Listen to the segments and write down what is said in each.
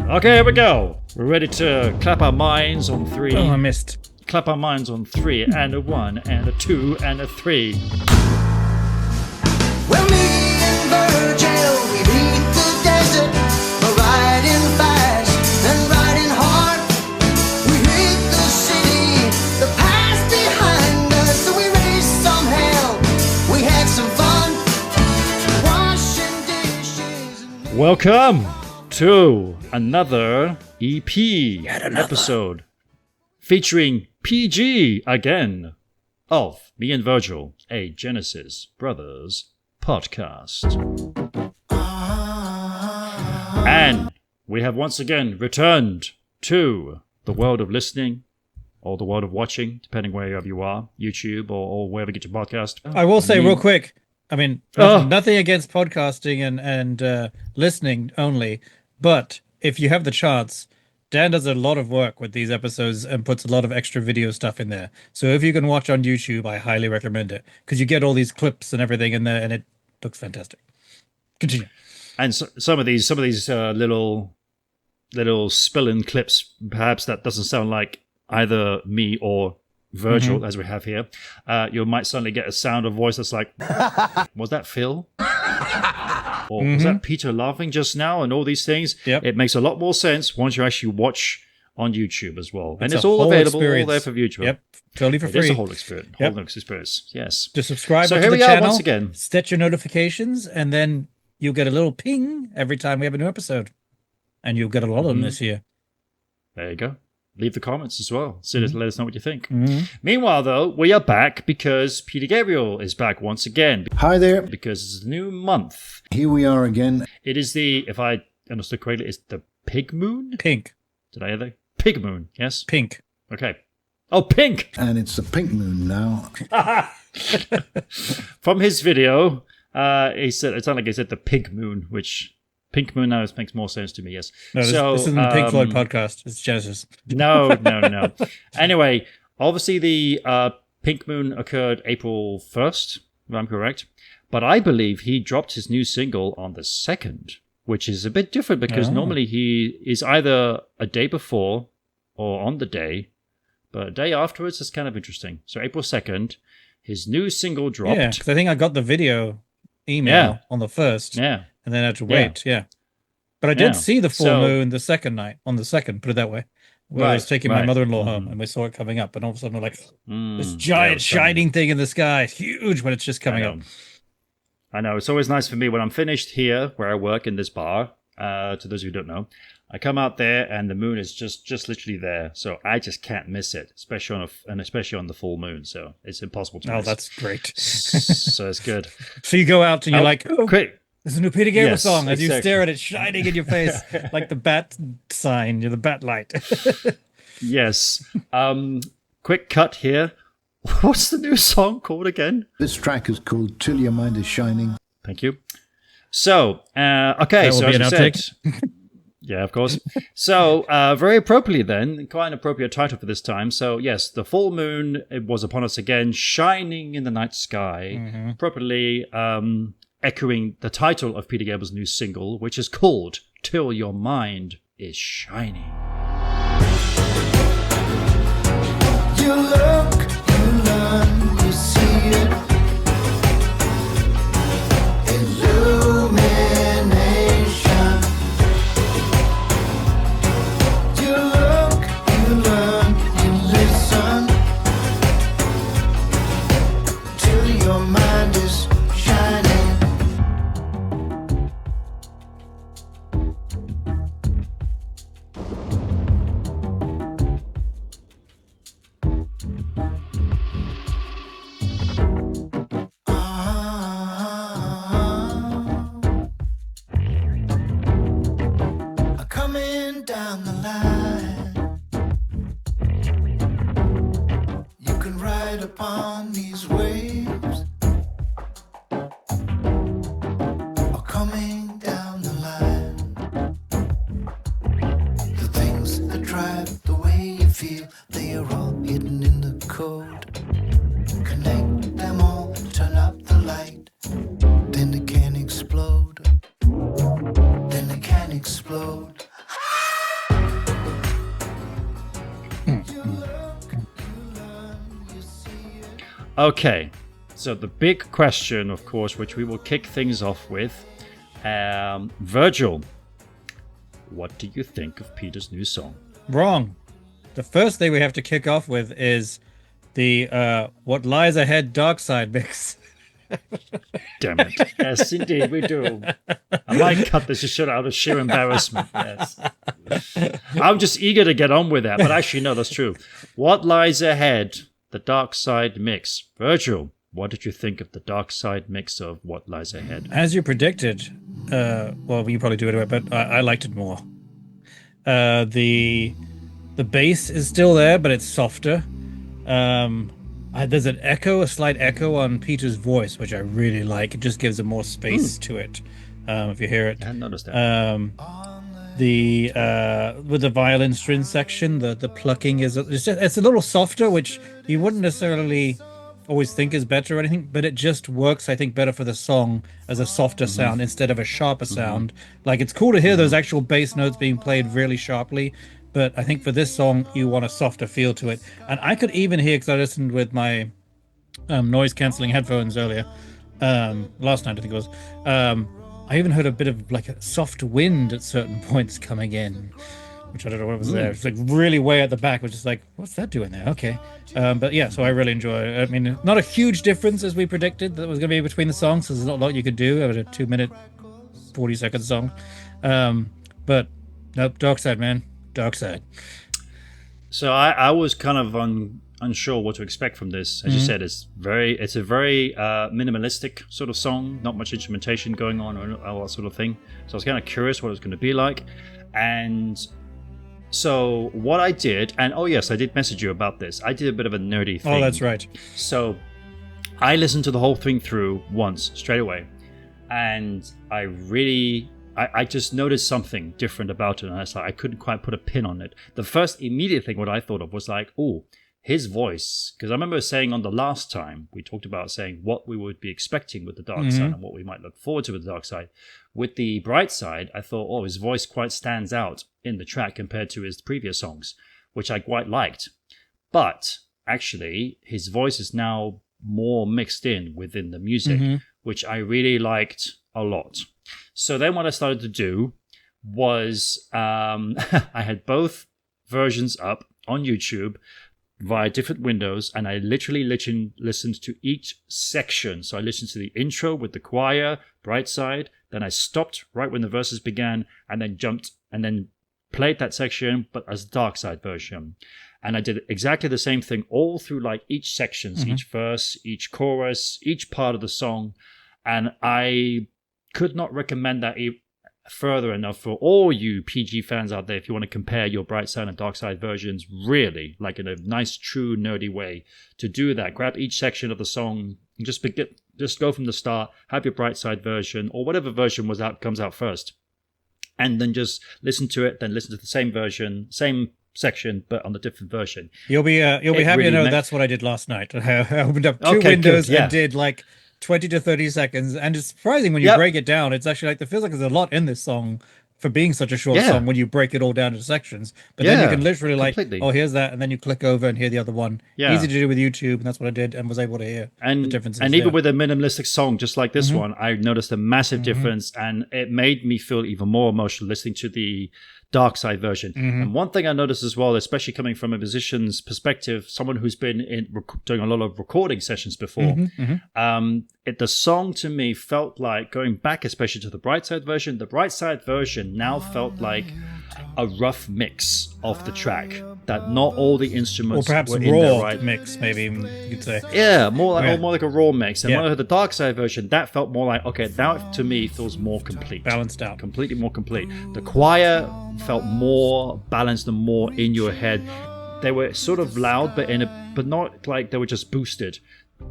Okay, here we go. We're ready to clap our minds on 3. Oh, I missed. Clap our minds on 3, and a 1, and a 2, and a 3. Well, me and Virgil, we beat the desert, riding fast and riding hard. We hit the city, the past behind us, so we raced some hell. We had some fun, washing dishes. Welcome to another EP episode featuring PG again of Me and Virgil, a Genesis Brothers podcast. And we have once again returned to the world of listening or the world of watching, depending wherever you are, YouTube or wherever you get your podcast. I will say real quick, I mean, nothing against podcasting and listening only, but if you have the chance, Dan does a lot of work with these episodes and puts a lot of extra video stuff in there. So if you can watch on YouTube, I highly recommend it because you get all these clips and everything in there, and it looks fantastic. Continue. And so, some of these little spill-in clips, perhaps that doesn't sound like either me or Virgil, as we have here. You might suddenly get a sound of voice that's like, was that Phil? Or was that Peter laughing just now? And all these things. Yep. It makes a lot more sense once you actually watch on YouTube as well. And it's a all whole available experience. all there for YouTube. Yep, totally for It free. is a whole experience. Yep. Whole experience. Yes. Just subscribe So to here the we are channel, once again. set your notifications, and then you'll get a little ping every time we have a new episode. And you'll get a lot of them this year. There you go. Leave the comments as well. So let us know what you think. Mm-hmm. Meanwhile, though, we are back because Peter Gabriel is back once again. Hi there. Because it's a new month. Here we are again. It is the, if I understood correctly, it's the pig moon? Pink. Did I hear that? Pig moon, yes? Pink. Okay. Oh, pink! And it's the pink moon now. From his video, he said, it sounded like he said the pig moon, which pink moon now makes more sense to me, yes. No, this isn't the Pink Floyd podcast. It's Genesis. No. Anyway, obviously the pink moon occurred April 1st, if I'm correct. But I believe he dropped his new single on the 2nd, which is a bit different because normally he is either a day before or on the day, but a day afterwards is kind of interesting. So April 2nd, his new single dropped. Yeah, because I think I got the video email on the 1st. Yeah. And then I had to wait, But I did see the full moon the second night, on the 2nd, put it that way. Where I was taking my mother-in-law home, and we saw it coming up, and all of a sudden we're like, this giant shining thing in the sky. It's huge when it's just coming up. I know. It's always nice for me when I'm finished here, where I work in this bar, to those who don't know, I come out there and the moon is just literally there. So I just can't miss it, especially on the full moon. So it's impossible to miss. Oh, that's great. So it's good. So you go out and you're like, quick. There's a new Peter Gabriel Yes, song as you exactly. stare at it shining in your face like the bat sign, the bat light. Yes. Quick cut here. What's the new song called again? This track is called Till Your Mind is Shining. Thank you. So, okay. That will So be as an I said, outtake. yeah, of course. So, very appropriately then, quite an appropriate title for this time. So, yes, the full moon it was upon us again, shining in the night sky, appropriately echoing the title of Peter Gabriel's new single, which is called Till Your Mind is Shining. You look, you learn, you see it. Illumination. You look, you learn, you listen. Till your mind is shining. Coming down the line, you can ride upon these waves. Or coming down the line, the things that drive the way you feel, they are all hidden in the code. Connect them all, turn up the light, then they can explode. Then they can explode. Okay, so the big question, of course, which we will kick things off with, Virgil, what do you think of Peter's new song? Wrong. The first thing we have to kick off with is the What Lies Ahead Dark Side mix. Damn it. Yes, indeed, we do. I might cut this shit out of sheer embarrassment. Yes. I'm just eager to get on with that, but actually, no, that's true. What Lies Ahead, the Dark Side mix. Virgil, what did you think of the Dark Side mix of What Lies Ahead? As you predicted, well, you probably do it anyway, but I liked it more. The bass is still there, but it's softer. There's a slight echo on Peter's voice, which I really like. It just gives it more space to it. If you hear it, I hadn't noticed that. With the violin string section, the plucking it's a little softer, which you wouldn't necessarily always think is better or anything, but it just works, I think, better for the song as a softer sound instead of a sharper sound. Like, it's cool to hear those actual bass notes being played really sharply, but I think for this song, you want a softer feel to it. And I could even hear, because I listened with my noise-canceling headphones earlier, last night I think it was, I even heard a bit of like a soft wind at certain points coming in, which I don't know what was there. It's like really way at the back, which is like, what's that doing there? Okay. But yeah, so I really enjoy it. I mean, not a huge difference as we predicted that was going to be between the songs, so there's not a lot you could do over a 2-minute, 40-second song. But nope, Dark Side, man. Dark Side. So I was kind of unsure what to expect from this. As you said, it's a very minimalistic sort of song, not much instrumentation going on or all that sort of thing. So I was kind of curious what it was going to be like. And so what I did, and oh yes, I did message you about this. I did a bit of a nerdy thing. Oh, that's right. So I listened to the whole thing through once, straight away. And I just noticed something different about it, and I couldn't quite put a pin on it. The first immediate thing what I thought of was like, oh, his voice, because I remember saying on the last time we talked about saying what we would be expecting with the Dark Side and what we might look forward to with the Dark Side. With the Bright Side, I thought, oh, his voice quite stands out in the track compared to his previous songs, which I quite liked. But actually, his voice is now more mixed in within the music, which I really liked a lot. So then what I started to do was I had both versions up on YouTube via different windows, and I literally listened to each section. So I listened to the intro with the choir, Bright Side, then I stopped right when the verses began, and then jumped and then played that section, but as Dark Side version. And I did exactly the same thing all through like each sections, each verse, each chorus, each part of the song. And I could not recommend that further enough for all you PG fans out there. If you want to compare your Bright Side and Dark Side versions, really, like in a nice, true, nerdy way, to do that, grab each section of the song, and just go from the start, have your Bright Side version, or whatever version comes out first, and then just listen to it, then listen to the same version, same section, but on a different version. You'll be happy really to know that's what I did last night. I opened up two Okay, windows good, yeah. and did like 20 to 30 seconds, and it's surprising when you break it down. It's actually like, it feels like there's a lot in this song for being such a short song when you break it all down into sections. But then you can literally completely. like, oh, here's that, and then you click over and hear the other one. Easy to do with YouTube, and that's what I did, and was able to hear the differences. And even with a minimalistic song just like this one, I noticed a massive difference, and it made me feel even more emotional listening to the Dark Side version. And one thing I noticed as well, especially coming from a musician's perspective, someone who's been doing a lot of recording sessions before, the song to me felt like, going back especially to the Bright Side version now felt like a rough mix of the track, that not all the instruments or perhaps were raw in there right. mix, maybe you'd say. Yeah, more like a raw mix. And when I heard the Dark Side version, that felt more like, okay, now to me feels more complete. Balanced out. Completely more complete. The choir felt more balanced and more in your head. They were sort of loud, but not like they were just boosted.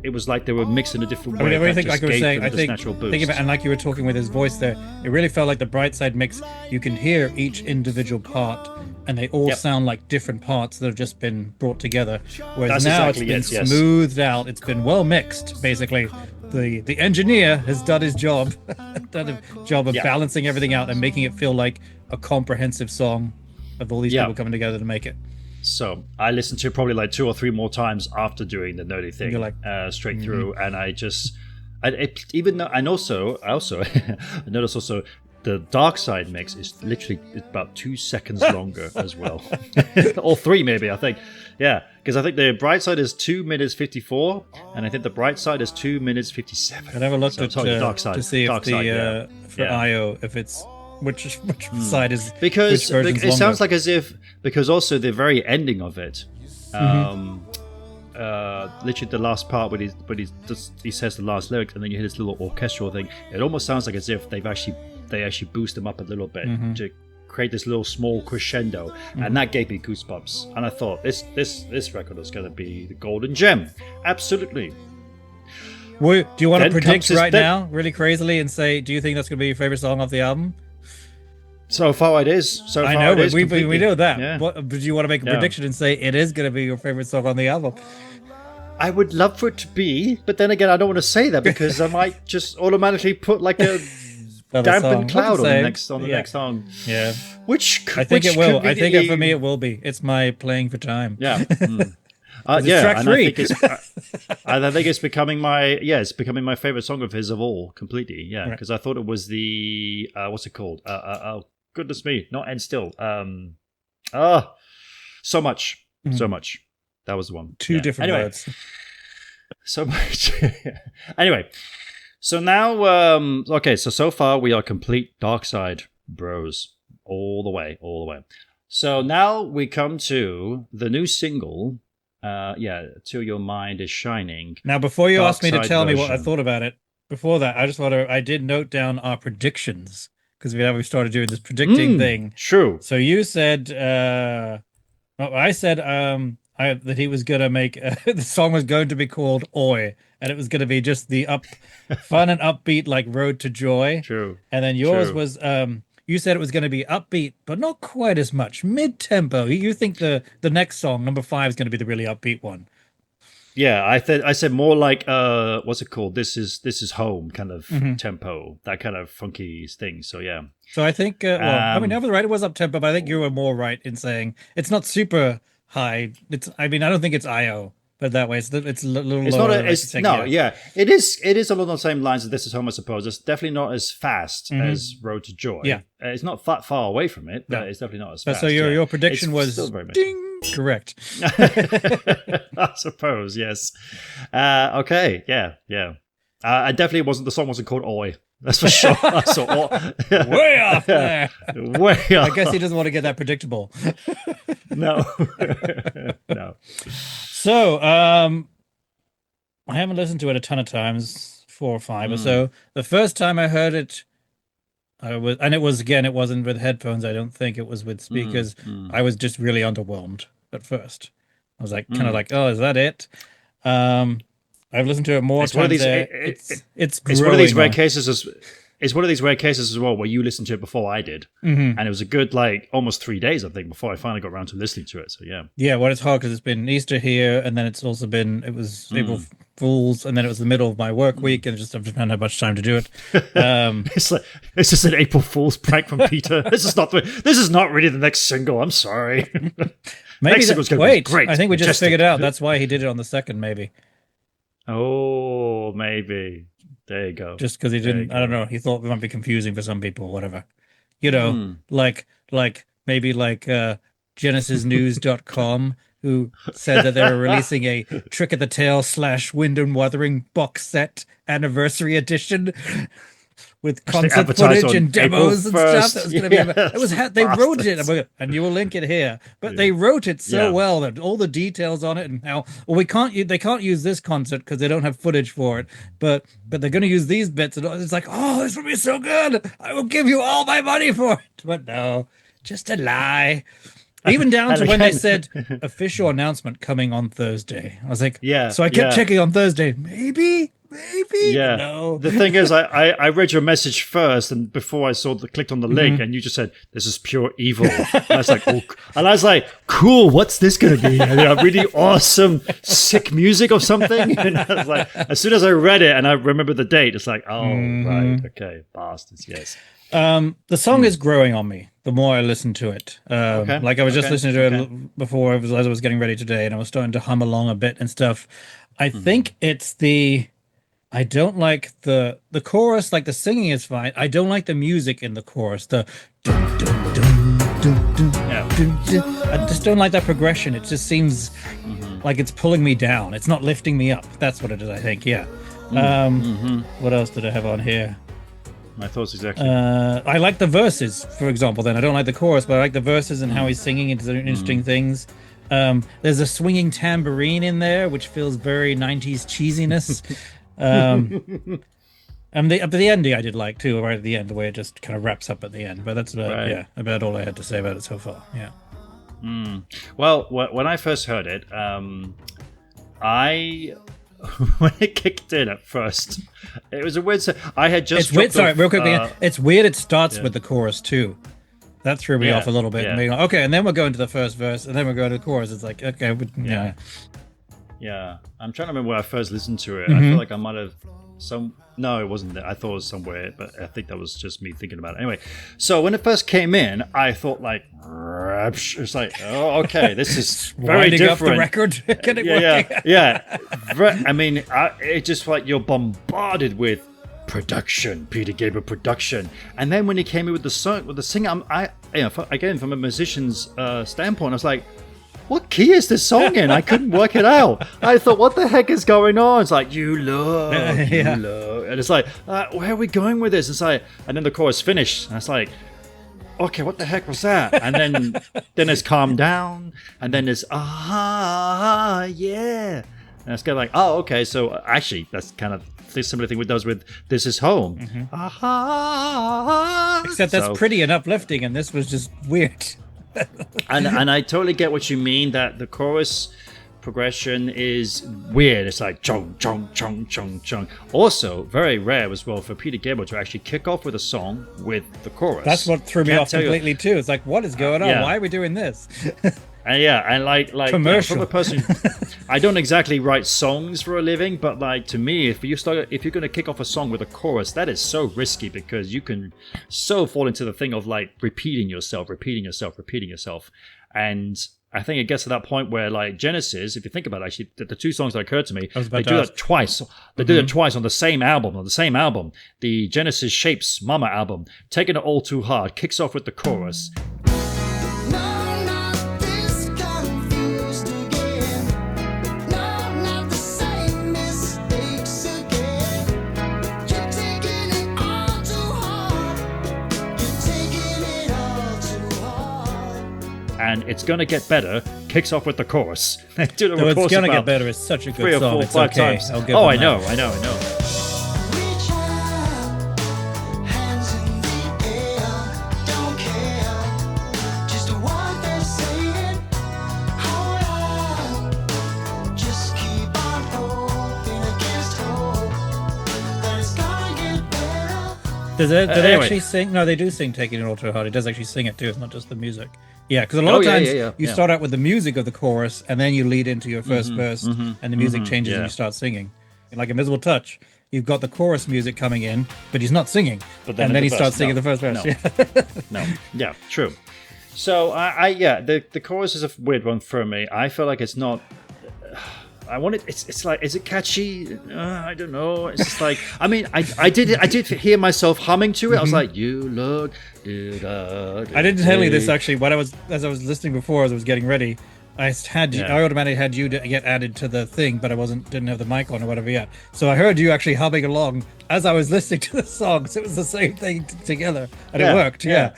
It was like they were mixed in a different way. I mean, everything that like just I was gave saying, them I this think, natural boost. think about, and like you were talking with his voice there, it really felt like the Bright Side mix. You can hear each individual part, and they all sound like different parts that have just been brought together. Whereas now it's been smoothed out. It's been well mixed, basically. The engineer has done his job, of balancing everything out and making it feel like a comprehensive song of all these people coming together to make it. So I listened to it probably like 2 or 3 more times after doing the nerdy thing, You're like, straight through, and I just, even though, and also, I noticed also the dark side mix is literally about 2 seconds longer as well, or 3 maybe, I think. Yeah, because I think the bright side is 2 minutes 54, and I think the bright side is 2 minutes 57. I never looked So at the dark side to see if dark the side, yeah. for Yeah. IO if it's which side is Because which version's it sounds longer. like as if, because also the very ending of it, literally the last part when he says the last lyric, and then you hear this little orchestral thing. It almost sounds like as if they actually boost them up a little bit to create this little small crescendo, and that gave me goosebumps. And I thought this record is going to be the golden gem. Absolutely. Do you want to Then predict comes his- right then- now, really crazily, and say, do you think that's going to be your favorite song off the album? So far it is. So I far know, it but is we completely. know that. Yeah. But do you want to make a Yeah. prediction and say it is going to be your favorite song on the album? I would love for it to be, but then again, I don't want to say that because I might just automatically put like a Another song. dampened cloud on the Same. next next song. Yeah, Which I think it will. I think conveniently- for me it will be. It's my playing for time. Yeah. It's Yeah, track and 3. I think it's becoming my favorite song of his of all, completely. Yeah, Right. because I thought it was the what's it called? Oh goodness me, not End Still. So much. That was the one. Two Yeah. different Anyway, words. so much. Anyway, so now, okay, so far we are complete Dark Side bros all the way. So now we come to the new single, Till Your Mind Is Shining. Now, before you Dark ask me to Side tell me what I version. thought about it, before that, I did note down our predictions because we started doing this predicting thing. True. So you said, I said that he was going to make the song was going to be called Oi, and it was going to be just the fun and upbeat like Road to Joy. True. And then yours True. was you said it was going to be upbeat, but not quite as much, mid tempo. You think the next song, number 5, is going to be the really upbeat one? Yeah, I said more like what's it called? This is home kind of tempo, that kind of funky thing. So yeah. So I think, I mean, over the right, it was up tempo, but I think you were more right in saying it's not super high. I don't think it's IO, but that way it's a little It's lower. not. than I It's think, no. Yeah, it is. It is along the same lines as This Is Home, I suppose. It's definitely not as fast as Road to Joy. Yeah. It's not that far away from it, but No. it's definitely not as But fast. so your yeah. prediction It's was still very much. ding, correct. I suppose, yes. Okay, yeah. I definitely wasn't. The song wasn't called Oi. That's for sure. I saw Way off there. way I off. guess he doesn't want to get that predictable. No, no. So, I haven't listened to it a ton of times, 4 or 5 or so. The first time I heard it, it wasn't with headphones. I don't think it was with speakers. I was just really underwhelmed at first. I was like, kind of like, oh, is that it? I've listened to it more It's one of times. these- It's It's one of these growing rare on- cases. It's one of these rare cases as well where you listened to it before I did, and it was a good almost 3 days I think before I finally got around to listening to it. So yeah. Yeah, well, it's hard because it's been Easter here, and then it was April Fools, and then it was the middle of my work week, and I've just not had much time to do it. It's just an April Fool's prank from Peter. This is not really the next single. I'm sorry. Maybe Next single's gonna be wait, great, I think we just majestic. figured out that's why he did it on the second, maybe. Oh, maybe. There you go. Just because he There you didn't, I don't know, he thought it might be confusing for some people or whatever. You know, like maybe genesisnews.com, who said that they were releasing a Trick of the Tail / Wind and Wuthering box set anniversary edition with concert advertised footage on and demos and April stuff. That was going to 1st. be. It was. They wrote it, Bastards. and you will link it here. But they wrote it so Yeah. well that all the details on it and how they can't use this concert because they don't have footage for it. But they're going to use these bits, and it's like, oh, this will be so good. I will give you all my money for it. But no, just a lie. Even down to And when they again- said official announcement coming on Thursday. I was like, Yeah, So I kept yeah. checking on Thursday. Maybe maybe. Yeah. No. The thing is, I read your message first, and before I clicked on the link, and you just said, "This is pure evil." And I was like, "Oh," and I was like, "Cool, what's this going to be? Really awesome, sick music or something?" And I was like, as soon as I read it and I remember the date, it's like, "Oh, right, okay, bastards, yes." The song is growing on me the more I listen to it. Okay, Like I was just listening to okay. it before as I was getting ready today, and I was starting to hum along a bit and stuff. I think it's I don't like the chorus. Like the singing is fine. I don't like the music in the chorus. The dun, dun, dun, dun, dun, Yeah. dun, dun. I just don't like that progression. It just seems like it's pulling me down. It's not lifting me up. That's what it is, I think. Yeah. What else did I have on here? My thoughts exactly. I like the verses, for example. Then I don't like the chorus, but I like the verses and how he's singing. It's interesting things. There's a swinging tambourine in there, which feels very 90s cheesiness. And the ending I did like too, right at the end, the way it just kind of wraps up at the end. But that's about all I had to say about it so far. Yeah. Well, when I first heard it, when it kicked in at first, it was a weird. I had just It's weird. Sorry, real quickly. uh, It's weird. It starts with the chorus too. That threw me off a little bit. yeah. And being like, okay, and then we'll go into the first verse, and then we'll go to the chorus. It's like, okay, yeah. Yeah, I'm trying to remember where I first listened to it. I feel like I might have No, it wasn't there. I thought it was somewhere, but I think that was just me thinking about it. Anyway, so when it first came in, I thought like, it's like, oh, okay, this is very Winding different. up the record. Get it working. Yeah. I mean, it just like you're bombarded with production, Peter Gabriel production, and then when he came in with the song, with the singer, again from a musician's standpoint, I was like, what key is this song in? I couldn't work it out. I thought, what the heck is going on? It's like, you love, and it's like, where are we going with this? It's like, and then the chorus finished, and it's like, okay, what the heck was that? And then it's calm down, and then it's yeah, and it's kind of like, oh, okay, so actually that's kind of the similar thing it does with This Is Home. Except that's pretty and uplifting, and this was just weird. and I totally get what you mean, that the chorus progression is weird. It's like chung chung chung chung chung. Also, very rare as well for Peter Gabriel to actually kick off with a song with the chorus. That's what threw me off completely too. It's like, what is going on? Yeah. Why are we doing this? And like Commercial. from a person, I don't exactly write songs for a living, but like to me, if you're going to kick off a song with a chorus, that is so risky because you can so fall into the thing of like repeating yourself, and I think it gets to that point where like Genesis, if you think about it, actually the two songs that occurred to me, they do that twice. They do it twice on the same album. The Genesis Shapes Mama album, Taking It All Too Hard, kicks off with the chorus. No, not this confused again. No, not the same mistakes again. You're taking it all too hard. You're taking it all too hard. And It's Gonna Get Better kicks off with the chorus. They do the No, chorus It's Gonna about Get Better is such a good 3 or song. 4 or It's 5 okay. times. I'll give Oh, them I that. know. Reach out, hands in the air, don't care, just what they're saying. Hold on, just keep on hoping against hope that it's gonna get better. Do they Anyway. actually sing? No, they do sing Taking It All Too Hard. He does actually sing it too. It's not just the music. Yeah, because a lot of times you start out with the music of the chorus and then you lead into your first verse and the music changes and you start singing. Like Invisible Touch, you've got the chorus music coming in, but he's not singing. But and then he the starts verse, singing no, the first verse. no. No, yeah, true. So the chorus is a weird one for me. I feel like it's not. I want it. It's like, is it catchy? I don't know. It's just like, I mean, I did hear myself humming to it. I was like, you look. I didn't tell you this actually. As I was listening before, as I was getting ready, I automatically had you to get added to the thing, but I didn't have the mic on or whatever yet. So I heard you actually humming along as I was listening to the song. So it was the same thing together, and it worked. Yeah.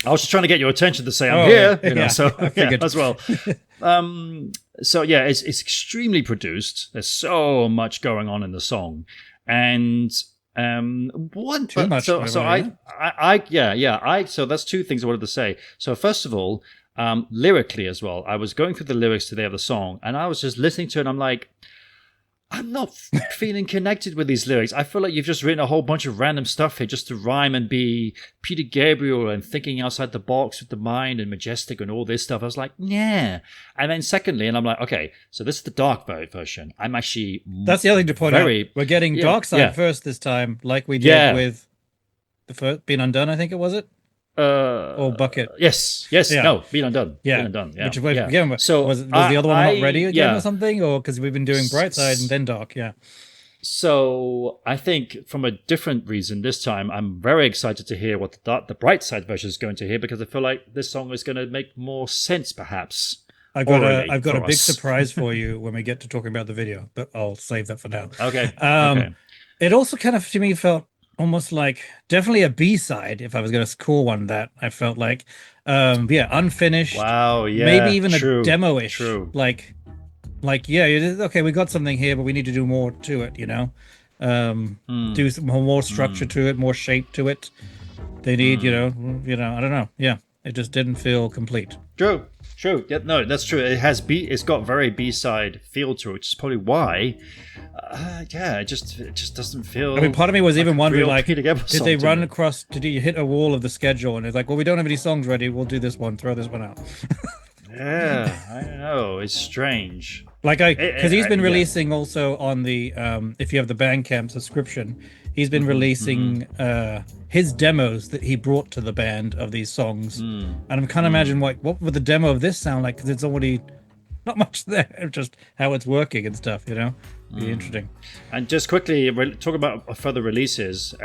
I was just trying to get your attention to say I'm Oh, here, yeah. so I figured. as well. So yeah, it's extremely produced. There's so much going on in the song, and Too much. So that's two things I wanted to say. So first of all, lyrically as well, I was going through the lyrics today of the song, and I was just listening to it. And I'm like, I'm not feeling connected with these lyrics. I feel like you've just written a whole bunch of random stuff here just to rhyme and be Peter Gabriel and thinking outside the box with the mind and majestic and all this stuff. I was like, yeah. And then secondly, and I'm like, okay, so this is the dark version. I'm actually That's the other thing to point out. We're getting Dark Side first this time, like we did with the first Been Undone, I think it was it? Or Bucket. Yes. No, Been Undone. Yeah. Been Undone. Yeah. Which again, so was the other one not ready again or something? Or because we've been doing Brightside and then Dark, So I think from a different reason this time, I'm very excited to hear what the Brightside version is going to hear, because I feel like this song is going to make more sense, perhaps. I've got a big surprise for you when we get to talking about the video, but I'll save that for now. Okay. It also kind of to me felt almost like definitely a B-side. If I was going to score one, that I felt like, unfinished. Wow. Yeah. Maybe even a demo-ish. True. Like, okay, we got something here, but we need to do more to it. Do some more structure to it, more shape to it. They need, I don't know. Yeah, it just didn't feel complete. True. Yeah, no, that's true. It's got very B-side feel to it, which is probably why. It just doesn't feel. I mean, part of me was even wondering, like, did they run me. across? Did he hit a wall of the schedule? And it's like, well, we don't have any songs ready. We'll do this one. Throw this one out. Yeah, I don't know. It's strange. Like because he's been releasing also on the if you have the Bandcamp subscription, he's been releasing his demos that he brought to the band of these songs, and I'm kind of imagine what would the demo of this sound like, because it's already not much there, just how it's working and stuff. Be interesting. And just quickly talk about further releases.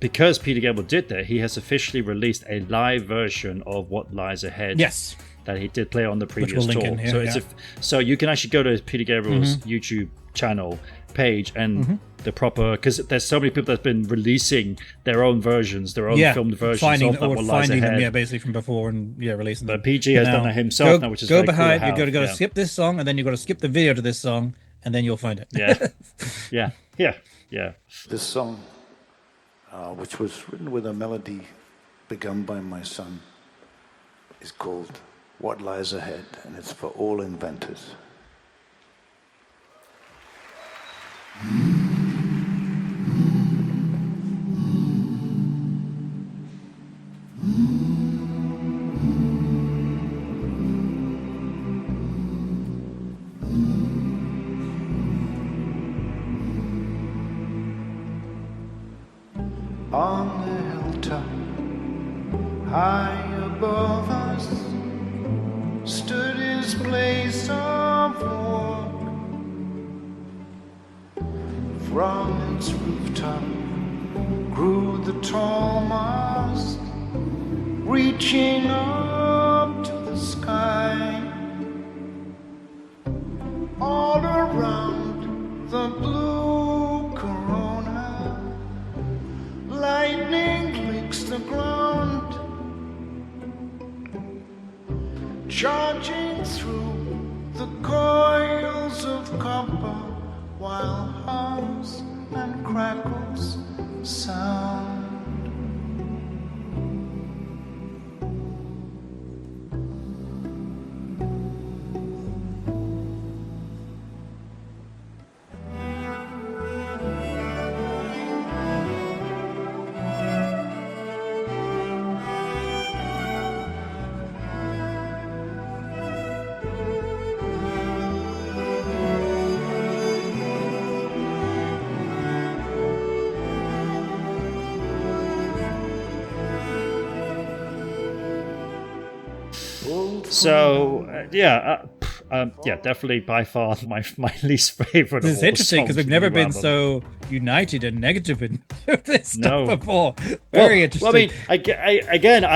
Because Peter Gabriel did that, he has officially released a live version of What Lies Ahead. Yes. That he did play on the previous we'll tour. Here, so you can actually go to Peter Gabriel's YouTube channel page and the proper, because there's so many people that've been releasing their own versions, their own filmed versions of What Lies Ahead. Them, basically from before and releasing them. But PG has done that himself now, which is very behind. cool. You've got to skip this song, and then you've got to skip the video to this song, and then you'll find it. Yeah. This song, which was written with a melody begun by my son, is called What Lies Ahead, and it's for all inventors. On the hilltop, high above us, stood his place of work. From its rooftop grew the tall mast, reaching up to the sky. All around the blue corona, lightning licks the ground, charging through the coils of copper, while hums and crackles sound. So definitely by far my least favorite. This is interesting because we've never been so united and negative in this stuff before. Very interesting. Well, I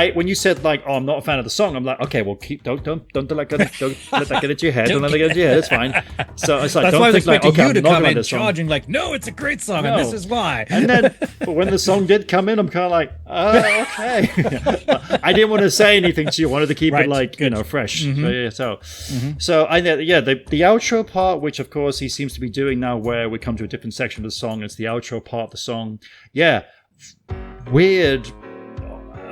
mean, when you said like, "Oh, I'm not a fan of the song," I'm like, "Okay, well, don't let that get into your head. Don't let that get into your head. It's fine." So it's like, that's don't why I was think like, expecting "Okay, you I'm to not come gonna in like this song." charging like, "No, it's a great song, and this is why." And then, but when the song did come in, I'm kind of like, "Oh, okay." I didn't want to say anything to you. I wanted to keep it like fresh. So the outro part, which of course he seems to be doing now, where we come to a different section of the song. It's the outro part of the song. Yeah, weird,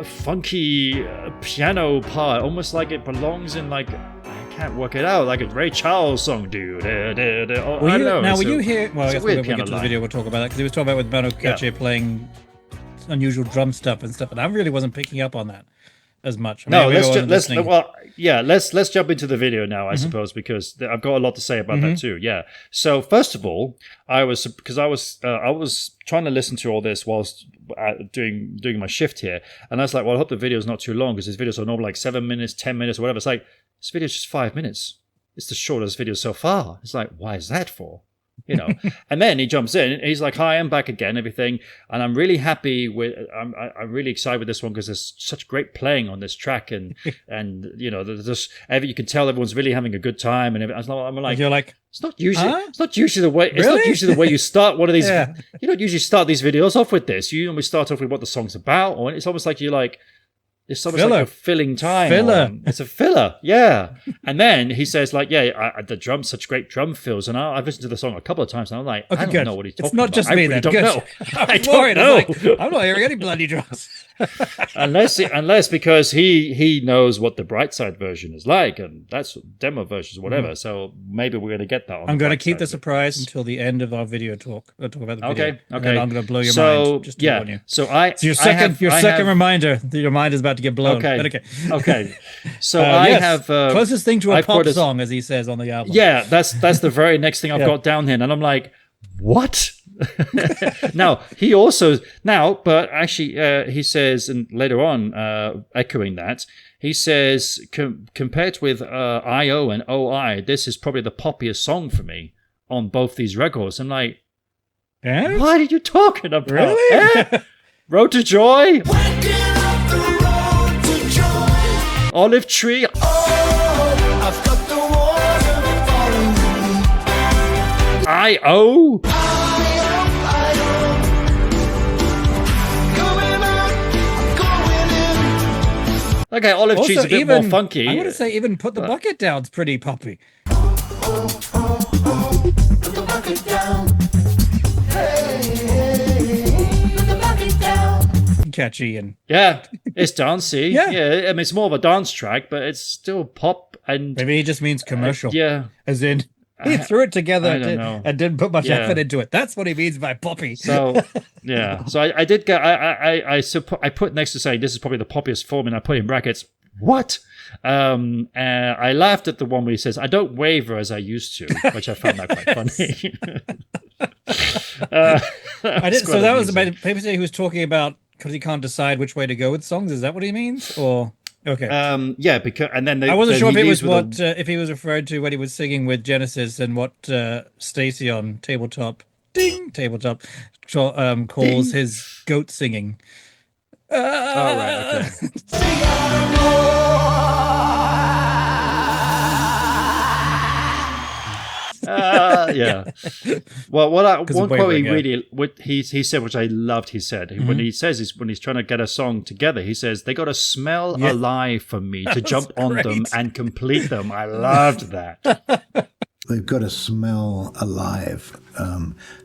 funky piano part, almost like it belongs in like, I can't work it out like a Ray Charles song, dude. I don't know. Now, It's were a- you here? Well, I it's a guess weird when we piano get to the line. video, we'll talk about that because he was talking about with Mano Katché playing unusual drum stuff and stuff, and I really wasn't picking up on that as much. No, Maybe I wasn't let's listening. well, yeah, let's jump into the video now, I suppose, because I've got a lot to say about that too. Yeah. So first of all, I was trying to listen to all this whilst doing my shift here, and I was like, well, I hope the video is not too long because these videos are normally like 7 minutes, 10 minutes, or whatever. It's like this video is just 5 minutes. It's the shortest video so far. It's like, why is that for? You know, and then he jumps in and he's like, hi, I'm back again, everything. And I'm really happy I'm really excited with this one because there's such great playing on this track. And you know, there's you can tell everyone's really having a good time. And I'm like, You're like, it's not usually, huh? it's not usually the way, it's Really? not usually the way you start one of these. Yeah. You don't usually start these videos off with this. You normally start off with what the song's about. Or it's almost like you're like, it's almost Filler. like a filling time. Filler. It's a filler, yeah. And then he says, like, the drums, such great drum fills. And I've listened to the song a couple of times, and I'm like, okay, I don't good. know what he's It's talking not about. just I me really then. don't Good. know. I I was don't worried. know. I was like, I'm not hearing any bloody drums. unless because he knows what the bright side version is like, and that's demo versions, whatever. So maybe we're going to get that. On I'm the going to bright keep side. the surprise until the end of our video talk. We'll talk about the video. Okay, And then okay. I'm going to blow your So mind. Just to warn you. so So your second reminder that your mind is about to get blown. Okay. But okay. Okay. So Yes, have closest thing to a I've pop got a- song, as he says on the album. Yeah, that's the very next thing I've Yeah. got down here, and I'm like, what? Now he also but actually he says, and later on, echoing that, he says compared with IO and OI, this is probably the poppiest song for me on both these records. I'm like, Yeah? what are you talking about? Really? Eh? Road to Joy, Waking up the road to joy. Olive Tree. Oh, I've got the water falling. IO. Okay, Olive Tree's a bit more funky. I want to say even Put the Bucket Down's pretty poppy. Put the bucket down. Hey, put the bucket down. Catchy and Yeah, it's dancey. Yeah. I mean, it's more of a dance track, but it's still pop and maybe he just means commercial. yeah. As in, he threw it together I don't know. and didn't put much Yeah. effort into it. That's what he means by poppy. So yeah, so I did get I put next to saying this is probably the poppiest form, and I put in brackets what. I laughed at the one where he says I don't waver as I used to, which I found that quite funny. I did. So that was about people say he was talking about because he can't decide which way to go with songs. Is that what he means? Or okay. Yeah, because and then I wasn't sure if he it was leaves with what if he was referring to when he was singing with Genesis and what Stacy on tabletop calls his goat singing. Oh right, okay. Yeah. Well, one quote he really, what he said, which I loved, he said, when he says is when he's trying to get a song together, he says they got to smell alive for me to jump on them and complete them. I loved that. They've got to smell alive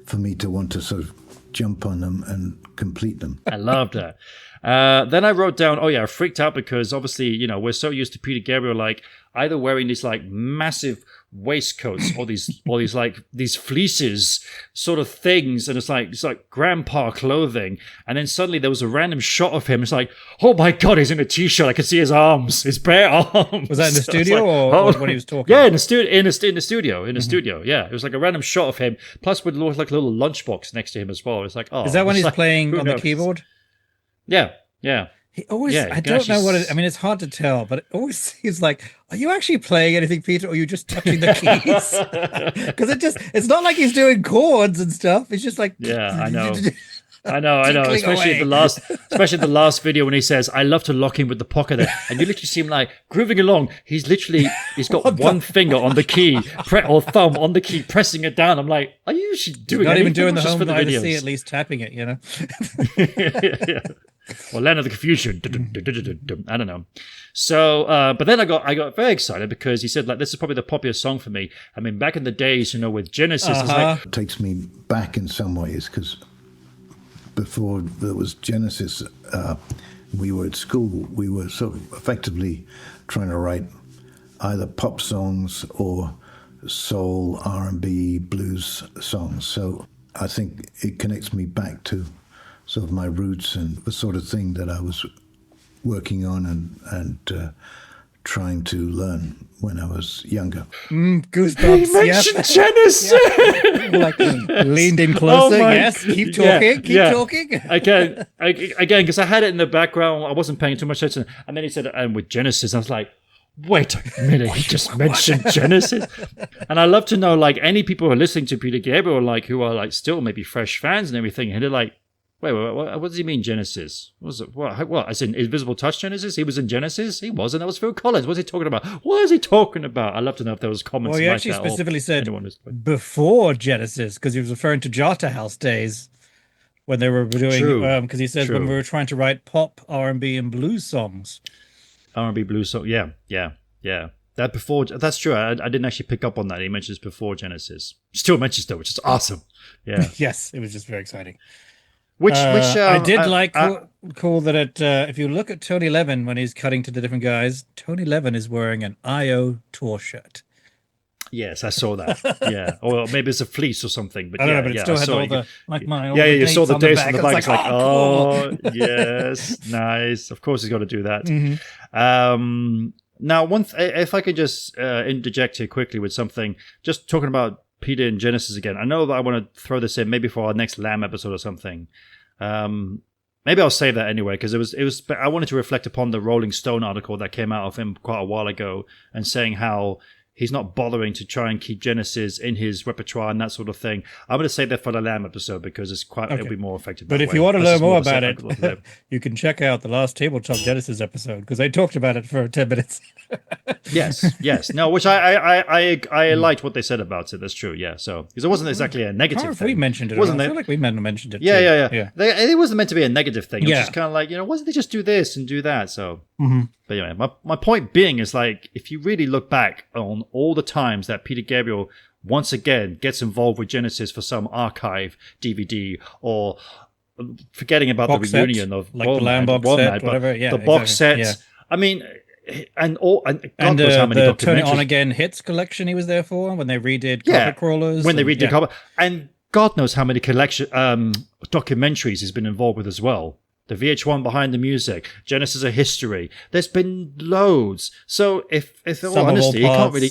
for me to want to sort of jump on them and complete them. I loved that. Then I wrote down, I freaked out because obviously, we're so used to Peter Gabriel, like either wearing these like massive waistcoats or these fleeces sort of things, and it's like grandpa clothing, and then suddenly there was a random shot of him. It's like, oh my god, he's in a t-shirt. I could see his arms, his bare arms. Was that in the So it's studio like, or when he was talking? Yeah, in the studio. Yeah, it was like a random shot of him, plus with like a little lunchbox next to him as well. It's like, Is that when he's like, playing who on the knows? keyboard? Yeah. He always, Yeah, I can don't know actually what it, I mean, it's hard to tell, but it always seems like, are you actually playing anything, Peter, or are you just touching the keys? Because it's not like he's doing chords and stuff. It's just like, Yeah, I know. Tinkling Especially away. the last video when he says, "I love to lock him with the pocket," and you literally see him like grooving along. He's got one finger on the key, or thumb on the key, pressing it down. I'm like, are you actually doing? not even anything, doing or the just home for the Odyssey, videos? at least tapping it, Yeah. Or Land of the Confusion. I don't know. So, but then I got very excited because he said, like, this is probably the poppiest song for me. I mean, back in the days, with Genesis, it's like, It takes me back in some ways because before there was Genesis, we were at school. We were sort of effectively trying to write either pop songs or soul, R&B, blues songs. So I think it connects me back to sort of my roots and the sort of thing that I was working on and trying to learn when I was younger. Goosebumps. He mentioned Genesis. Like leaned in closer. Oh my- Yes, keep talking. Keep talking. Again, because I had it in the background. I wasn't paying too much attention. And then he said, and with Genesis, I was like, wait a minute, he just mentioned Genesis. And I love to know, like, any people who are listening to Peter Gabriel, like, who are, like, still maybe fresh fans and everything, and they're like, wait, what does he mean, Genesis? What was it? What? As in Invisible Touch Genesis? He was in Genesis? He wasn't. That was Phil Collins. What's he talking about? What is he talking about? I'd love to know if there was comments Well, he like actually that. specifically said anyone was- before Genesis, because he was referring to Jota House days when they were doing, because he says when we were trying to write pop, R&B, and blues songs. R&B blues song. Yeah. That's true. I didn't actually pick up on that. He mentions before Genesis. Still mentions though, which is awesome. Yeah. Yes, it was just very exciting. Which I did cool that if you look at Tony Levin when he's cutting to the different guys, Tony Levin is wearing an IO tour shirt. Yes, I saw that. Yeah, or maybe it's a fleece or something. But I don't yeah, know, but it yeah, still I had saw all it. the all Yeah, the you saw the dates dates on the back. It's like, cool. yes, nice. Of course, he's got to do that. Mm-hmm. Now, if I could just interject here quickly with something, just talking about Peter and Genesis again. I know that I want to throw this in maybe for our next Lamb episode or something. Maybe I'll save that anyway because it was. I wanted to reflect upon the Rolling Stone article that came out of him quite a while ago and saying how he's not bothering to try and keep Genesis in his repertoire and that sort of thing. I'm going to save that for the Lamb episode because it'll be more effective. But if you want to learn more about it, you can check out the last Tabletop Genesis episode because I talked about it for 10 minutes. yes. No, which I liked what they said about it. That's true. Yeah. So because it wasn't exactly a negative thing. We mentioned it. Wasn't I it? feel like we mentioned it. Yeah. Yeah. It wasn't meant to be a negative thing. It was Yeah. just kind of like, why didn't they just do this and do that? So, But anyway, my point being is like, if you really look back on all the times that Peter Gabriel once again gets involved with Genesis for some archive DVD or forgetting about Box the reunion set, of like the Lamb box set, whatever. Yeah, the box exactly. sets. Yeah. I mean, and God knows how many the documentaries. Turn It On Again hits collection he was there for when they redid Carpet Crawlers. When they redid Carpet, and God knows how many documentaries he's been involved with as well. The VH1 Behind the Music, Genesis a History. There's been loads. So if all honesty, he can't really.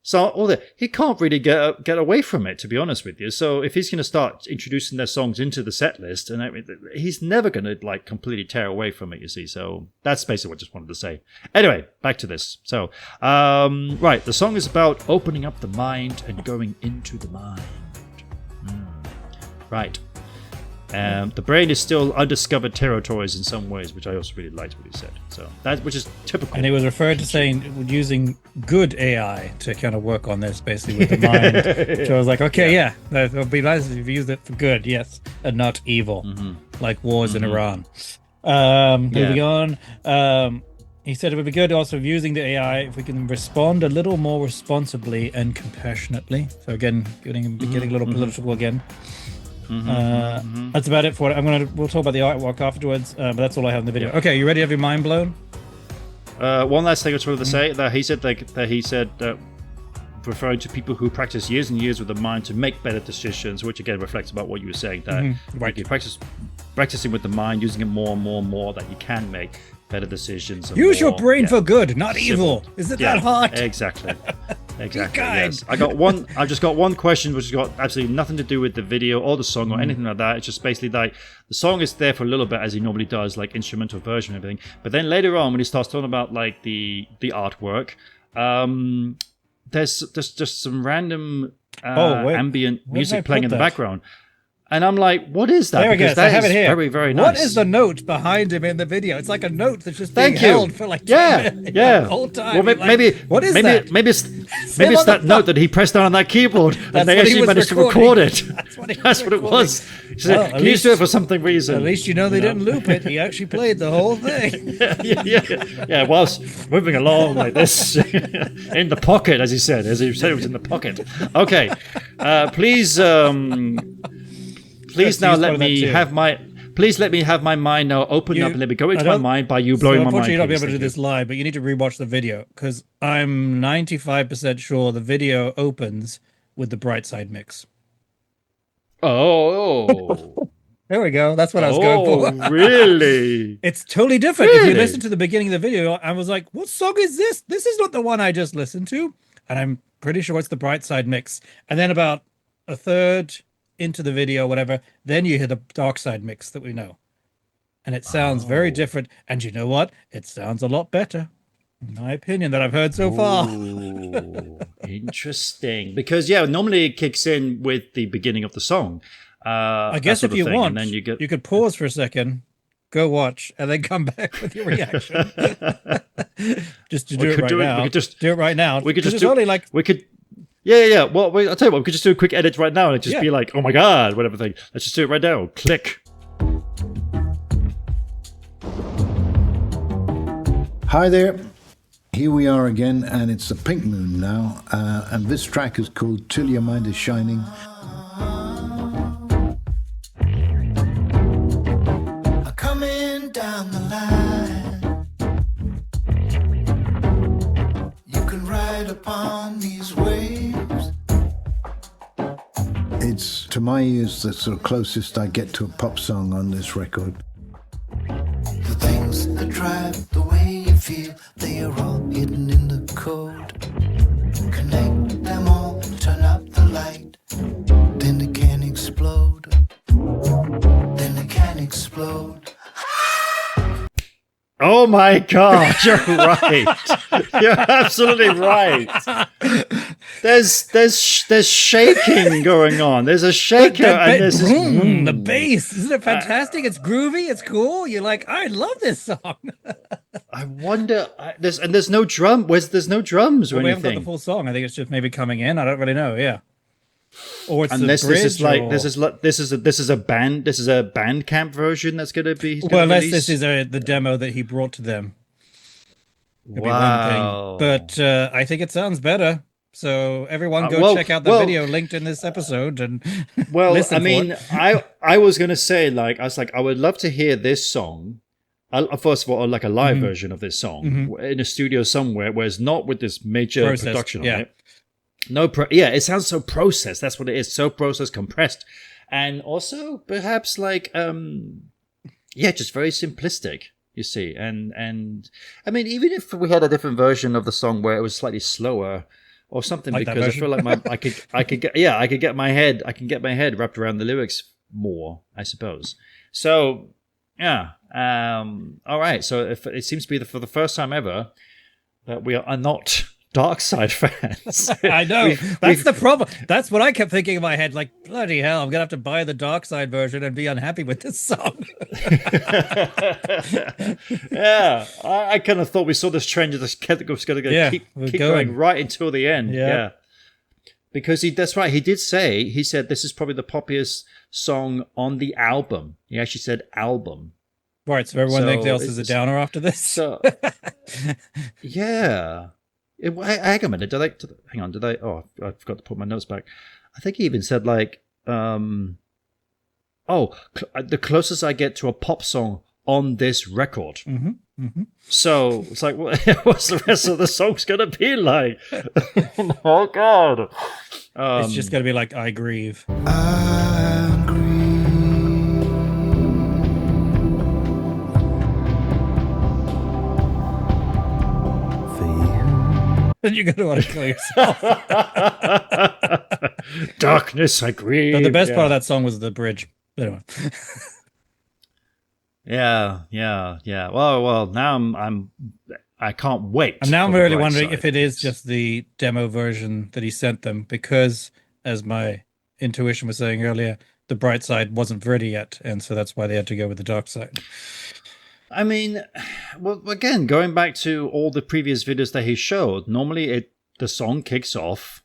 So all that he can't really get away from it, to be honest with you. So if he's going to start introducing their songs into the set list, and he's never going to like completely tear away from it. You see, so that's basically what I just wanted to say. Anyway, back to this. So right, the song is about opening up the mind and going into the mind. Right. The brain is still undiscovered territories in some ways, which I also really liked what he said. So which is typical. And he was referred to saying using good AI to kind of work on this, basically with the mind. So I was like, okay, that would be nice if you used it for good, yes, and not evil, like wars in Iran. Moving on. He said it would be good also using the AI if we can respond a little more responsibly and compassionately. So again, getting a little political again. That's about it for it. We'll talk about the artwork afterwards, but that's all I have in the video. Okay, you ready to have your mind blown? One last thing I just wanted to say that he said that referring to people who practice years and years with the mind to make better decisions, which again reflects about what you were saying, that Right. you practicing with the mind, using it more and more and more, that you can make better decisions. And Use your more, brain for good, not evil. Is it that hard? Exactly. Exactly. kind. Yes. I've just got one question, which has got absolutely nothing to do with the video or the song or anything like that. It's just basically like the song is there for a little bit, as he normally does, like instrumental version and everything. But then later on, when he starts talking about like the artwork, there's just some random ambient music playing in the background. And I'm like, what is that? There we go. Because So I that have is it here. very, very nice. What is the note behind him in the video? It's like a note that's just being held for like 10 minutes the whole time. Well, maybe what is that? Maybe it's that note that he pressed down on that keyboard and they what he actually was managed to recording. record it. That's what it was. He said, Well, can you do it for something reason? At least you know they didn't loop it. He actually played the whole thing. Yeah, whilst moving along like this in the pocket, as he said it was in the pocket. Okay, please now let me have my please let me have my mind now open up and let me go into my mind by you blowing my mind. Unfortunately, you're not be able to do Thank you. this live, but you need to rewatch the video because I'm 95% sure the video opens with the Bright Side mix. Oh. There we go. That's what I was going for. Really? It's totally different. If you Really? listen to the beginning of the video, I was like, what song is this? This is not the one I just listened to. And I'm pretty sure it's the Bright Side mix. And then about a third into the video, whatever, then you hear the Dark Side mix that we know. And it sounds very different. And you know what? It sounds a lot better, in my opinion, that I've heard so far. Ooh, interesting. Because, yeah, normally it kicks in with the beginning of the song. I guess if you want, and then you could pause for a second, go watch, and then come back with your reaction. Just to do it right now. We could just do it right now. We could just it's do. only like we could. Yeah. Well, I'll tell you what. We could just do a quick edit right now, and it'd just be like, oh my god, whatever thing. Let's just do it right now. Click. Hi there. Here we are again, and it's the Pink Moon now, and this track is called Till Your Mind is Shining. Coming down the line, you can ride upon these waves. It's, to my ears, the sort of closest I get to a pop song on this record. The things that drive the way you feel, they are all hidden in the code. Connect them all, turn up the light, then they can explode. Then they can explode. Oh my god, you're right. You're absolutely right. There's shaking going on. There's a shaker and there's the bass. Isn't it fantastic? It's groovy. It's cool. You're like, I love this song. I wonder. There's no drum. There's no drums or We haven't got anything. the full song. I think it's just maybe coming in. I don't really know. Yeah. Or it's Unless the bridge, this is like or... this is a Bandcamp version that's gonna be. Well, unless this is the demo that he brought to them. It'd be one thing. Wow. But I think it sounds better. So everyone go check out the video linked in this episode and listen for it. I was gonna say I would love to hear this song. First of all, like a live version of this song in a studio somewhere where it's not with this major production on it. It sounds so processed. That's what it is. So processed, compressed, and also perhaps just very simplistic. You see, and I mean, even if we had a different version of the song where it was slightly slower or something, like because I feel like I can get my head wrapped around the lyrics more, I suppose. So yeah, all right. So if it seems to be for the first time ever that we are not Dark Side fans. I know. That's the problem. That's what I kept thinking in my head. Like, bloody hell, I'm going to have to buy the Dark Side version and be unhappy with this song. Yeah. I kind of thought we saw this trend. This was going to keep going right until the end. Yeah. Because that's right. He said this is probably the poppiest song on the album. He actually said album. Right. So everyone else is a downer after this. So, yeah. Hang on a minute. Hang on. Oh, I forgot to put my notes back. I think he even said the closest I get to a pop song on this record. So it's like, what's the rest of the song's gonna be like? Oh God! It's just gonna be like I grieve. Then you're going to want to kill yourself. Darkness, I grieve. But the best part of that song was the bridge. Anyway. Yeah. Well. Now I can't wait. And now I'm really wondering if it is just the demo version that he sent them, because, as my intuition was saying earlier, the Bright Side wasn't ready yet, and so that's why they had to go with the Dark Side. I mean, well, again, going back to all the previous videos that he showed, normally the song kicks off,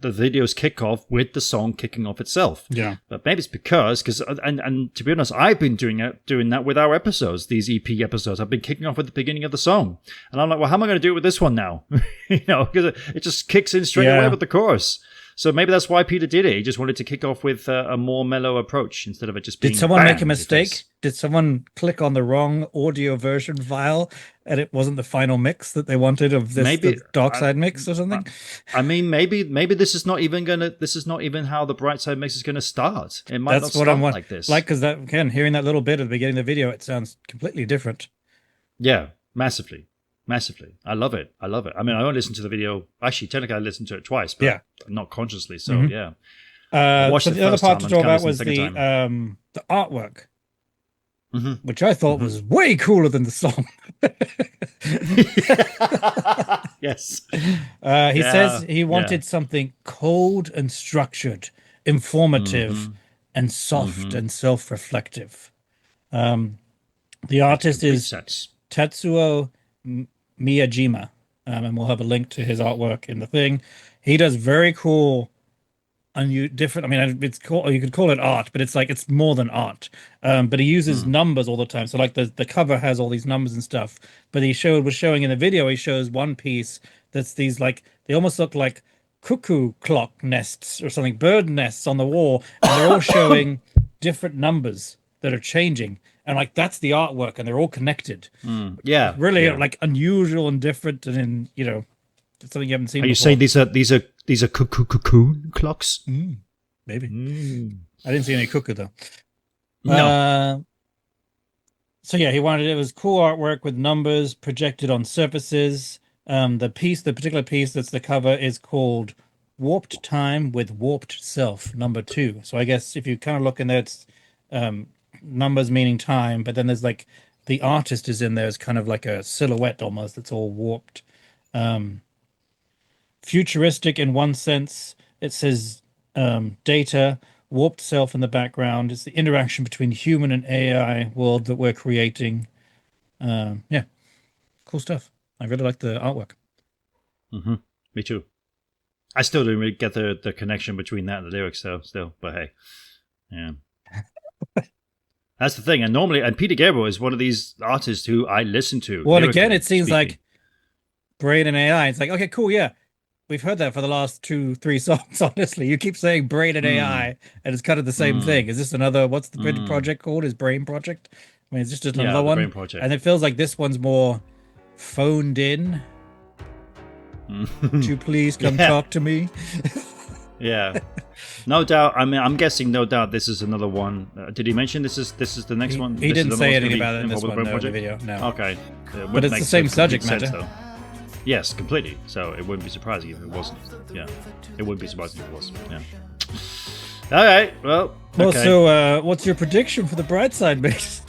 the videos kick off with the song kicking off itself. Yeah. But maybe it's because and to be honest, I've been doing that with our episodes, these EP episodes. I've been kicking off at the beginning of the song. And I'm like, well, how am I going to do it with this one now? Because it just kicks in straight away with the chorus. So maybe that's why Peter did it. He just wanted to kick off with a more mellow approach instead of it just being. Did someone bang make a in your mistake? face. Did someone click on the wrong audio version file and it wasn't the final mix that they wanted of this Maybe- the dark side mix or something? I mean, maybe this is not even how the bright side mix is gonna start. It might That's not what start I'm like this. like, because that again, hearing that little bit at the beginning of the video, it sounds completely different. Yeah, massively. I love it. I mean, I only listened to the video. Actually, technically, I listened to it twice, but Yeah. not consciously. So yeah. So it the other first part time to and talk about kinda was listened the artwork, Mhm. which I thought was way cooler than the song. Yes. He says he yeah. wanted something cold and structured, informative, and soft and self-reflective. The artist Complete is sense. Tetsuo Miyajima, and we'll have a link to his artwork in the thing. He does very cool, different. I mean, it's cool. You could call it art, but it's more than art. But he uses numbers all the time. So like the cover has all these numbers and stuff. But was showing in the video. He shows one piece that's these like they almost look like cuckoo clock nests or something, bird nests on the wall, and they're all showing different numbers that are changing. And like that's the artwork, and they're all connected. Yeah. Really yeah. like unusual and different, and in it's something you haven't seen. Are you before. saying these are cocoon clocks? Maybe I didn't see any cuckoo though. No. So yeah, it was cool artwork with numbers projected on surfaces. The particular piece that's the cover is called "Warped Time with Warped Self" #2. So I guess if you kind of look in there, it's numbers meaning time, but then there's like the artist is in there as kind of like a silhouette almost that's all warped. Futuristic in one sense. It says data, warped self in the background. It's the interaction between human and AI world that we're creating. Yeah, cool stuff. I really like the artwork. Me too. I still don't really get the connection between that and the lyrics, though. Still, but hey, yeah. That's the thing. And Peter Gabriel is one of these artists who I listen to. Well, and again, lyrically it seems speaking. like brain and AI. It's like, okay, cool, yeah. We've heard that for the last 2-3 songs, honestly. You keep saying brain and AI, and it's kind of the same thing. Is this another, what's the project called? Is Brain Project? I mean, it's just another the one. Brain Project. And it feels like this one's more phoned in. Would you please come talk to me? Yeah, no doubt. I mean, I'm guessing, no doubt, this is another one. Did he mention this is the next one? He This is didn't the say one that's anything gonna about it in be this involved one, with no, Brain in the video. No. Okay, But it's the same subject sense, matter. though. Yes, completely. So it wouldn't be surprising if it wasn't. Yeah, it wouldn't be surprising if it was. Yeah. All right. Well. Okay. So what's your prediction for the bright side mix?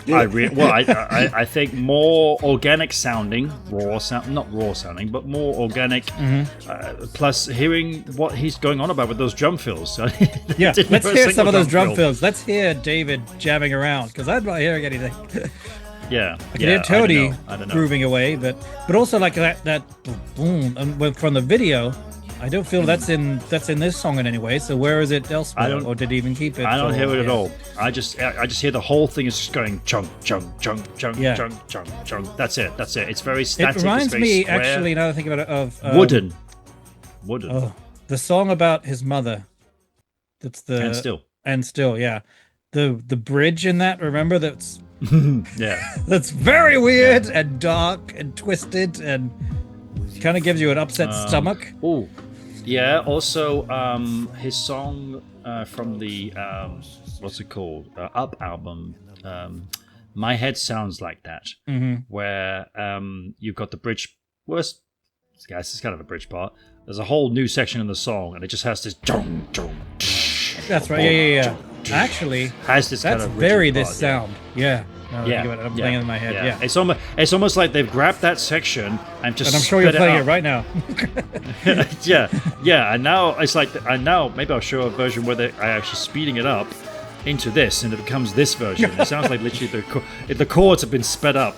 I think more organic sounding, not raw sounding, but more organic. Plus, hearing what he's going on about with those drum fills. Yeah, Didn't let's hear a hear single some of those drum fill. fills. Let's hear David jamming around, because I'm not hearing anything. Yeah, I can hear Tony I don't know. grooving away, but also like that boom, and from the video, I don't feel that's in this song in any way. So where is it elsewhere, or did he even keep it? I don't hear it at yeah. all. I just hear the whole thing is just going chunk, chunk, chunk, chunk, Yeah. chunk, chunk, chunk. That's it. It's very static. It reminds it's very me, square. actually, now that I think about it, of wooden. the song about his mother. That's the And still. yeah. The bridge in that, remember, that's Yeah. that's very weird and dark and twisted and kind of gives you an upset stomach. Oh, yeah. Also, his song from the what's it called? Up album. My Head Sounds Like That, where you've got the bridge. Worst, guys, it's kind of a bridge part. There's a whole new section in the song, and it just has this. That's right. Yeah. Actually, Has this that's kind of very rhythm this part, sound. Yeah. Now that I think about it, I'm playing it in my head. Yeah. It's almost like they've grabbed that section and just. And I'm sure you're sped playing it it right now. yeah. And now it's like, maybe I'll show a version where they are actually speeding it up into this, and it becomes this version. It sounds like literally the chords have been sped up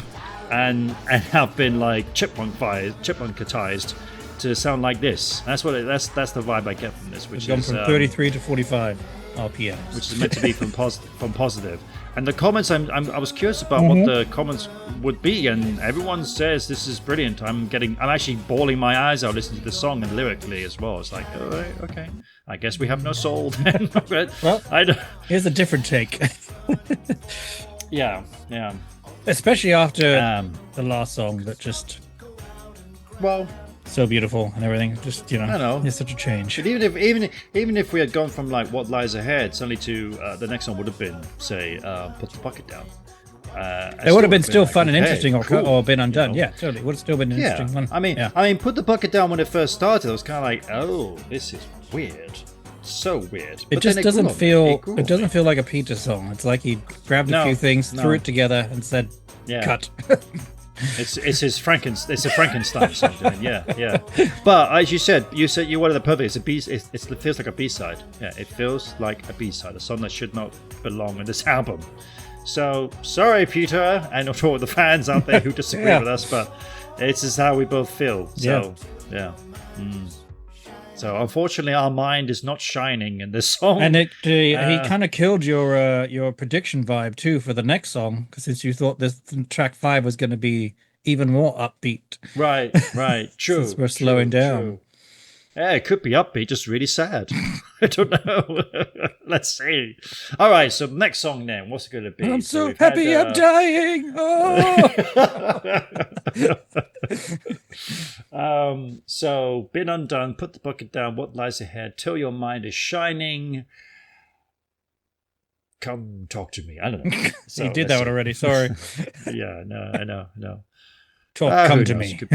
and have been like chipmunkatized to sound like this. That's the vibe I get from this, which It's gone is from 33 to 45. RPMs. which is meant to be from positive. And the comments, I was curious about what the comments would be, and everyone says this is brilliant. I'm actually bawling my eyes out listening to the song and lyrically as well. It's like, all right, okay, I guess we have no soul then. Well, I don't. here's a different take. Yeah. Especially after the last song that just Well, so beautiful and everything. Just, I know. it's such a change. but even if we had gone from like What Lies Ahead suddenly to the next one would have been, say, Put the Bucket Down. It would have been still like, fun and okay, interesting, cool, or been undone. you know? Yeah, totally. Would have still been an interesting one. I mean, Put the Bucket Down when it first started, I was kind of like, oh, this is weird. So weird. It But just then doesn't grew on me. feel. grew It on doesn't me. feel like a Peter song. It's like he grabbed a No, few things, no. threw it together, and said, Yeah. "Cut." It's his Frankenstein. It's a Frankenstein song. I mean, yeah. But as you said you wanted the perfect. It's a B. It feels like a B-side. Yeah, it feels like a B-side. A song that should not belong in this album. So sorry, Peter, and to all the fans out there who disagree Yeah. with us, but it's just how we both feel. So yeah. So unfortunately, our mind is not shining in this song. And he kind of killed your prediction vibe too for the next song, because since you thought this track 5 was going to be even more upbeat. Right. True. Since we're slowing down. True. Yeah, it could be upbeat, just really sad. I don't know. Let's see. All right, so next song then, what's it going to be? I'm so we've happy had, I'm dying. Oh! So, Been Undone, Put the Bucket Down, What Lies Ahead, Till Your Mind is Shining, Come Talk to Me. I don't know. So, You did that one already. Sorry. Yeah, no, I know. Come Who to knows? me.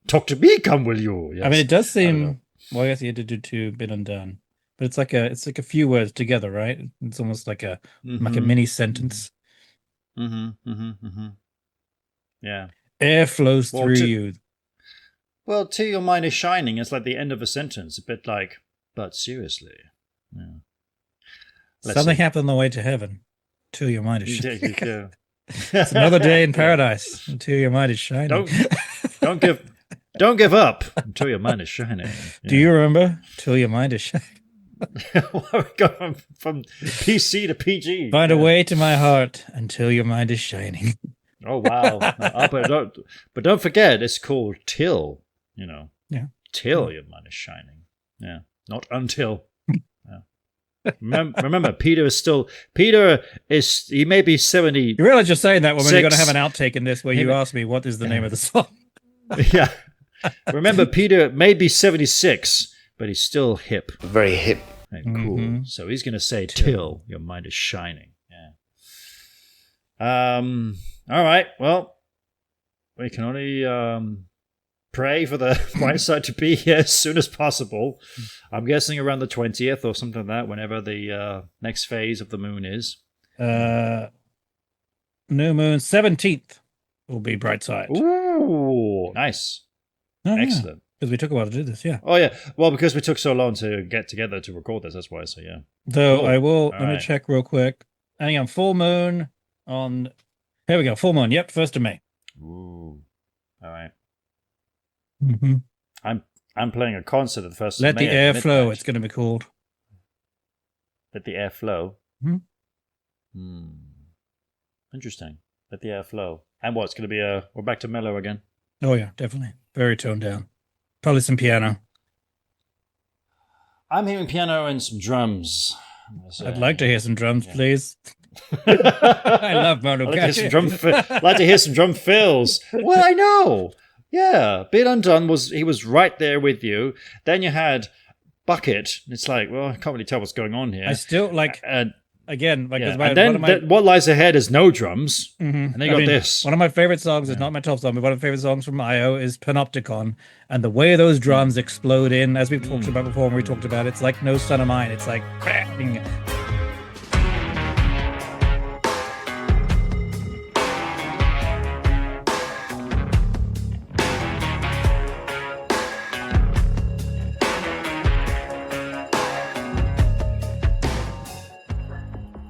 Talk to me, come will you? Yes. I mean, it does I don't seem. Well, I guess you had to do 2 Been Undone, but it's like a few words together, right? It's almost like a mini sentence. Yeah. Air flows Well, through to- you. Well, Till Your Mind is Shining, it's like the end of a sentence, a bit like, but seriously. Yeah. Let's Something see. happened on the way to heaven. Till your mind is shining. Yeah. It's another day in paradise until your mind is shining. Don't give up until your mind is shining. Do you remember? Till your mind is shining. We're going from PC to PG. Find a way to my heart until your mind is shining. Oh wow! But don't forget, it's called Till. Yeah. Till your mind is shining. Yeah, not until. Yeah. Remember, Peter is he may be 70. You realize you're saying that when you're going to Six. have an outtake in this where you ask me what is the name of the song. Yeah. Remember, Peter may be 76, but he's still hip Very hip. and cool. So he's going to say, "Till your mind is shining." Yeah. All right. Well, we can only pray for the bright side to be here as soon as possible. I'm guessing around the 20th or something like that, whenever the next phase of the moon is. New moon 17th will be bright side. Ooh, nice. Excellent. Because we took a while to do this, yeah. Oh, yeah. Well, because we took so long to get together to record this, that's why. So, yeah. Though Cool. I will, let me right. check real quick. Hang on, full moon on, here we go, full moon, yep, 1st of May. Ooh. All right. Mm-hmm. I'm playing a concert at the first. Let of May the at air flow, midnight. it's going to be called. Let the air flow. Mhm. Interesting. Let the air flow. And what? It's going to be we're back to mellow again. Oh, yeah, definitely. Very toned down. Probably some piano. I'm hearing piano and some drums. I'd like to hear some drums, please. I love Mono I'd like to hear some drum fills. Well, I know. Yeah, Been Undone was right there with you. Then you had Bucket. It's like, well, I can't really tell what's going on here. I still like, again, like, Yeah. there's And then one of my, What Lies Ahead is no drums. Mhm. And they got this. One of my favorite songs is not my top song, but one of my favorite songs from IO is Panopticon. And the way those drums explode in, as we've talked about before when we talked about it, it's like No Son of Mine. It's like bang.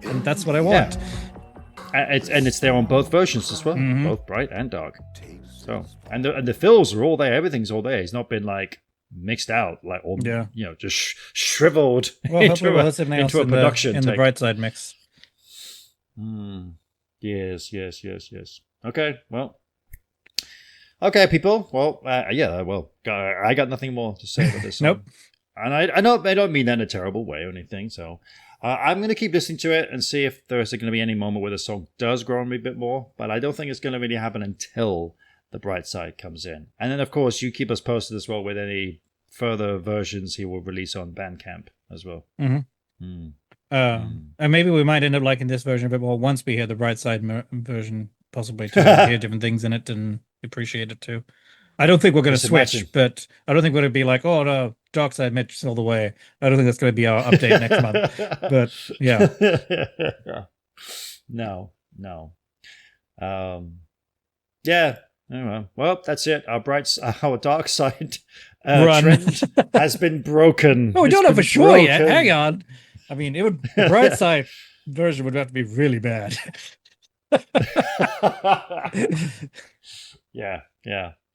And that's what I want. It's there on both versions as well, both bright and dark. So and the fills are all there. Everything's all there. It's not been like mixed out, like all Yeah. just shriveled Well, hopefully we'll have something else into a in production the take. bright side mix. Yes. Okay, well. Okay, people. Well, I got nothing more to say about this song. Nope. And I don't mean that in a terrible way or anything. So I'm going to keep listening to it and see if there's going to be any moment where the song does grow on me a bit more. But I don't think it's going to really happen until the bright side comes in. And then, of course, you keep us posted as well with any further versions he will release on Bandcamp as well. Mm-hmm. And maybe we might end up liking this version a bit more once we hear the bright side version, possibly to hear different things in it and appreciate it too. I don't think we're going to switch, but I don't think we're going to be like, oh no, Dark Side Mitch all the way. I don't think that's going to be our update next month. But yeah, no. Yeah. Anyway, well, that's it. Our Dark Side trend has been broken. Oh, we don't know for sure yet. Hang on. I mean, the bright side version would have to be really bad. Yeah.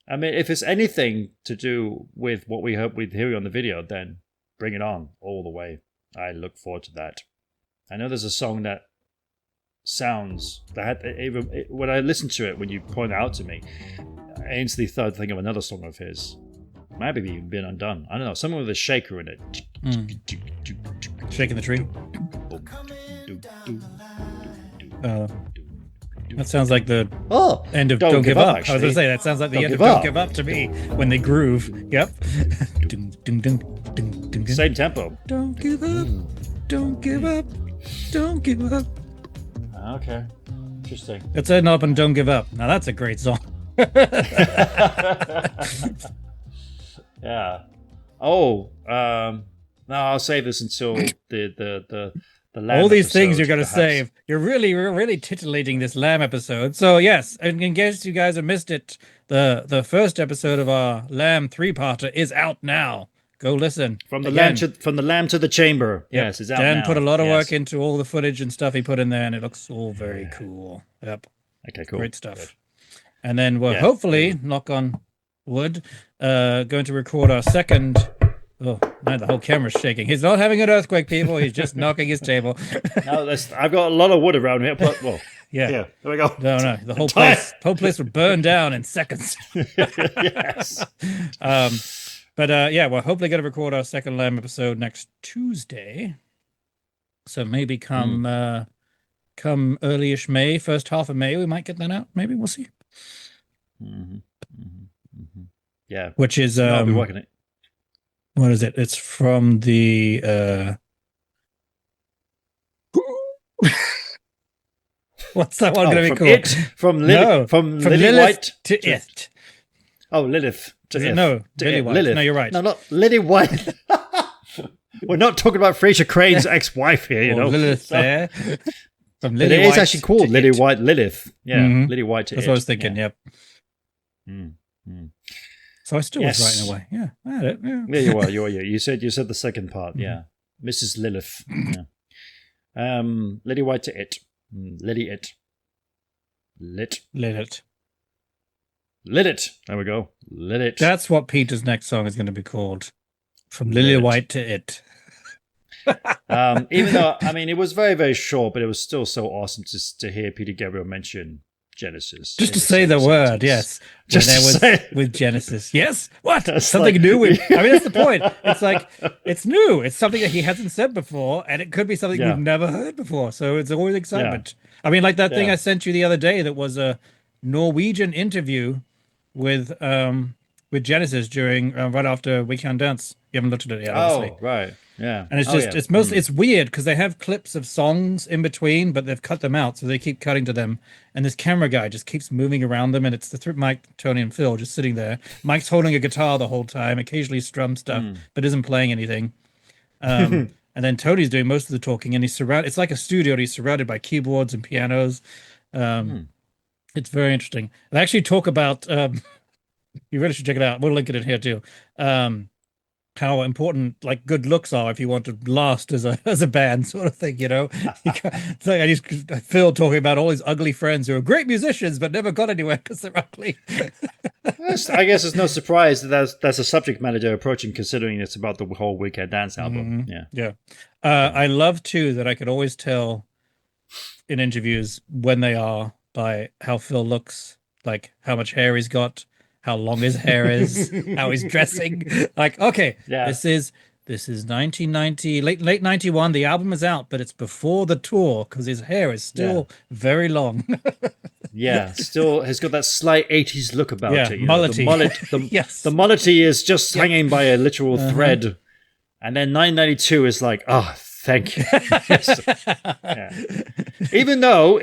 I mean, if it's anything to do with what we hope we'd hear on the video, then bring it on all the way. I look forward to that. I know there's a song that sounds that when I listened to it, when you point it out to me, I instantly started thinking of another song of his. Maybe even Been Undone. I don't know, something with a shaker in it. Shaking the tree. That sounds like the end of Don't Give Up. I was going to say, that sounds like the end of Don't Give Up to me when they groove. Yep. Same tempo. Don't give up. Don't give up. Don't give up. Okay. Interesting. Let's end up and Don't Give Up. Now that's a great song. Yeah. Oh, no, I'll save this until the Lamb all these episode, things you're going to perhaps. save. You're really titillating this Lamb episode. So yes, and in case you guys have missed it, the first episode of our Lamb 3-parter is out now. Go listen. From the lamb to the chamber. Yep. Yes, it's out Dan now. put a lot of work into all the footage and stuff he put in there, and it looks all very cool. Yep. Okay, cool. Great stuff. Good. And then we're hopefully, knock on wood, going to record our second. Oh, now the whole camera's shaking. He's not having an earthquake, people. He's just knocking his table. No, I've got a lot of wood around here. But, well, yeah. There we go. No. The whole place would burn down in seconds. Yes. But we're hopefully going to record our second Lamb episode next Tuesday. So maybe come early-ish May, first half of May, we might get that out. Maybe we'll see. Yeah. Which is I'll be working it. What is it? It's from the what's that one going to be called? From Lilith White to It. Oh, Lilith to It. No, to Lily It. White. Lilith. No, you're right. No, not Lily White. We're not talking about Fraser Crane's ex-wife here, you know. Lilith there. From Lily it White is actually called Lily White Lilith. Yeah, Mhm. Lily White to That's It. what I was thinking. Yeah. Yep. So I still was right in a way. Yeah, I had it. Yeah. Yeah, you were. You said the second part. Yeah, Mrs. Lilith. Yeah. Lily White to It. Lily It. Lit. Lit it. There we go. Lit it. That's what Peter's next song is going to be called. From Lily White to It. Even though, I mean, it was very, very short, but it was still so awesome to hear Peter Gabriel mention Genesis. Just to say the word, yes. Just when to there say was with Genesis. Yes? What? That's Something like- new. I mean, that's the point. It's like, it's new. It's something that he hasn't said before, and it could be something Yeah. we've never heard before. So it's always excitement. I mean, like that thing Yeah. I sent you the other day that was a Norwegian interview with Genesis during right after We Can Dance. You haven't looked at it yet, obviously. Oh, right. Yeah. And it's just it's mostly it's weird because they have clips of songs in between, but they've cut them out, so they keep cutting to them. And this camera guy just keeps moving around them, and it's the Mike, Tony, and Phil just sitting there. Mike's holding a guitar the whole time, occasionally strum stuff, but isn't playing anything. And then Tony's doing most of the talking, and he's surrounded. It's like a studio. And he's surrounded by keyboards and pianos. It's very interesting. They actually talk about. You really should check it out. We'll link it in here too. how important like good looks are if you want to last as a band, sort of thing, you know. It's like Phil talking about all his ugly friends who are great musicians but never got anywhere because they're ugly. I guess it's no surprise that that's a subject matter approaching, considering it's about the whole Weekend Dance album. Yeah. I love too that I could always tell in interviews when they are by how Phil looks, like how much hair he's got, how long his hair is, how he's dressing. Like, okay, this is 1990, late 91. The album is out, but it's before the tour because his hair is still very long. Yeah, still has got that slight 80s look about it. You know, mullety. The mullety is just hanging by a literal thread. And then 992 is like, oh, thank you. Even though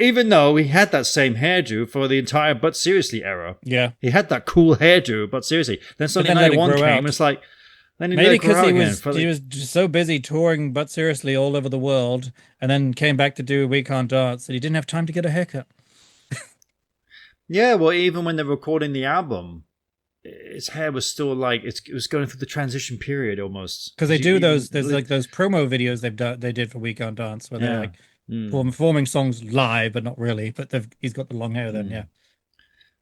he had that same hairdo for the entire But Seriously era. Yeah. He had that cool hairdo, but seriously. Then suddenly 91 came, and it's like, then maybe because he was just so busy touring But Seriously all over the world, and then came back to do We Can't Dance, that he didn't have time to get a haircut. Yeah, well, even when they're recording the album, his hair was still like it was going through the transition period almost. Because they do those, there's like those promo videos they did for We Can't Dance, where they're like performing songs live, but not really. But he's got the long hair then,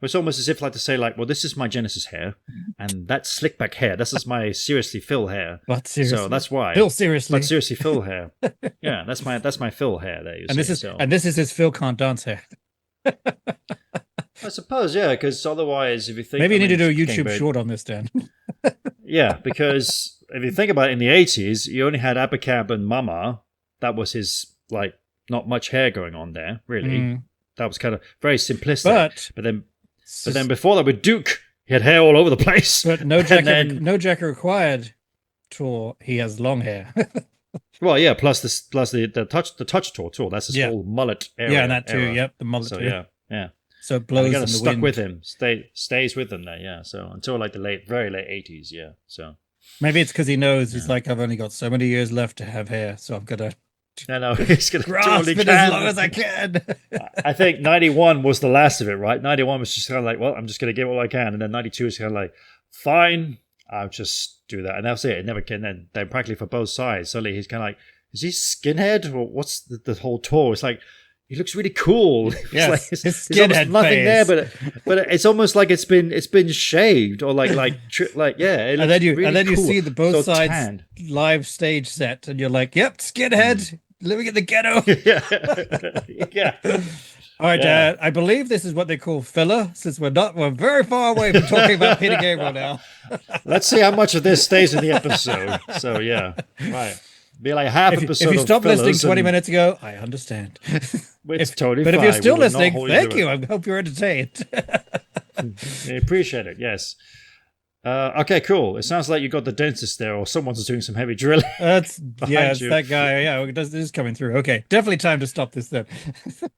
It's almost as if like to say like, well, this is my Genesis hair, and that's slick back hair. This is my Seriously Phil hair. But seriously, so that's why Phil Seriously. But Seriously Phil hair. Yeah, that's my Phil hair there. This is his Phil Can't Dance hair. I suppose, yeah, because otherwise, if you think... Maybe you need to do a YouTube short on this, Dan. Yeah, because if you think about it, in the 80s, you only had Abacab and Mama. That was his, like, not much hair going on there, really. That was kind of very simplistic. But then before that, with Duke, he had hair all over the place. But no Jacket Required tour, he has long hair. Well, yeah, plus the touch tour. That's his whole mullet area. Yeah, and that too. Yep, the mullet. So, too. yeah. So it blows in the stuck wind. with him. Stays with him there, yeah. So until like the very late 80s, yeah. So maybe it's because he knows he's like, I've only got so many years left to have hair, so I'm gonna he's gonna grasp it as long as I can. I think 91 was the last of it, right? 91 was just kind of like, well, I'm just gonna give all I can, and then 92 is kind of like, fine, I'll just do that, and that's it. It never can. Then practically for both sides, suddenly he's kind of like, is he skinhead or what's the whole tour? It's like, he looks really cool. Yes, his skinhead nothing face. there, but it's almost like it's been shaved or like yeah. And then you cool. see the both So sides tanned. live stage set, and you're like, yep, skinhead living in the ghetto. Yeah. All right, I believe this is what they call filler, since we're very far away from talking about Peter Gabriel now. Let's see how much of this stays in the episode. So yeah, right. Be like half episode. If you of stopped listening 20 and minutes ago, I understand. It's totally but fine. if you're still We will not listening, hold thank to you. it. I hope you're entertained. I appreciate it. Yes. Okay, cool. It sounds like you got the dentist there, or someone's doing some heavy drilling. It's you. that guy. Yeah, this is coming through. Okay, definitely time to stop this then.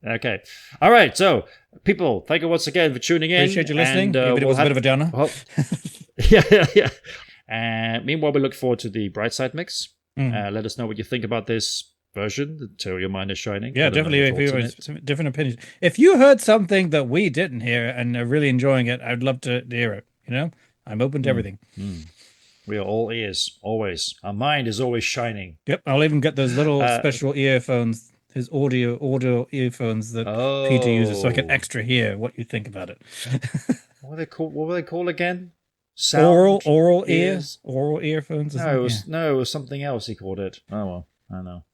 Okay. All right. So, people, thank you once again for tuning in. Appreciate you listening. And, Even if it was a bit of a downer. Yeah. And meanwhile, we look forward to the Brightside mix. Let us know what you think about this version until your mind is shining. Yeah, definitely. If you have some different opinions, if you heard something that we didn't hear and are really enjoying it, I'd love to hear it. You know, I'm open to everything. We are all ears, always. Our mind is always shining. Yep, I'll even get those little special earphones, his audio earphones that Peter uses, so I can extra hear what you think about it. What were they called again? Oral ears, oral earphones. No, it was something else. He called it. Oh well, I don't know.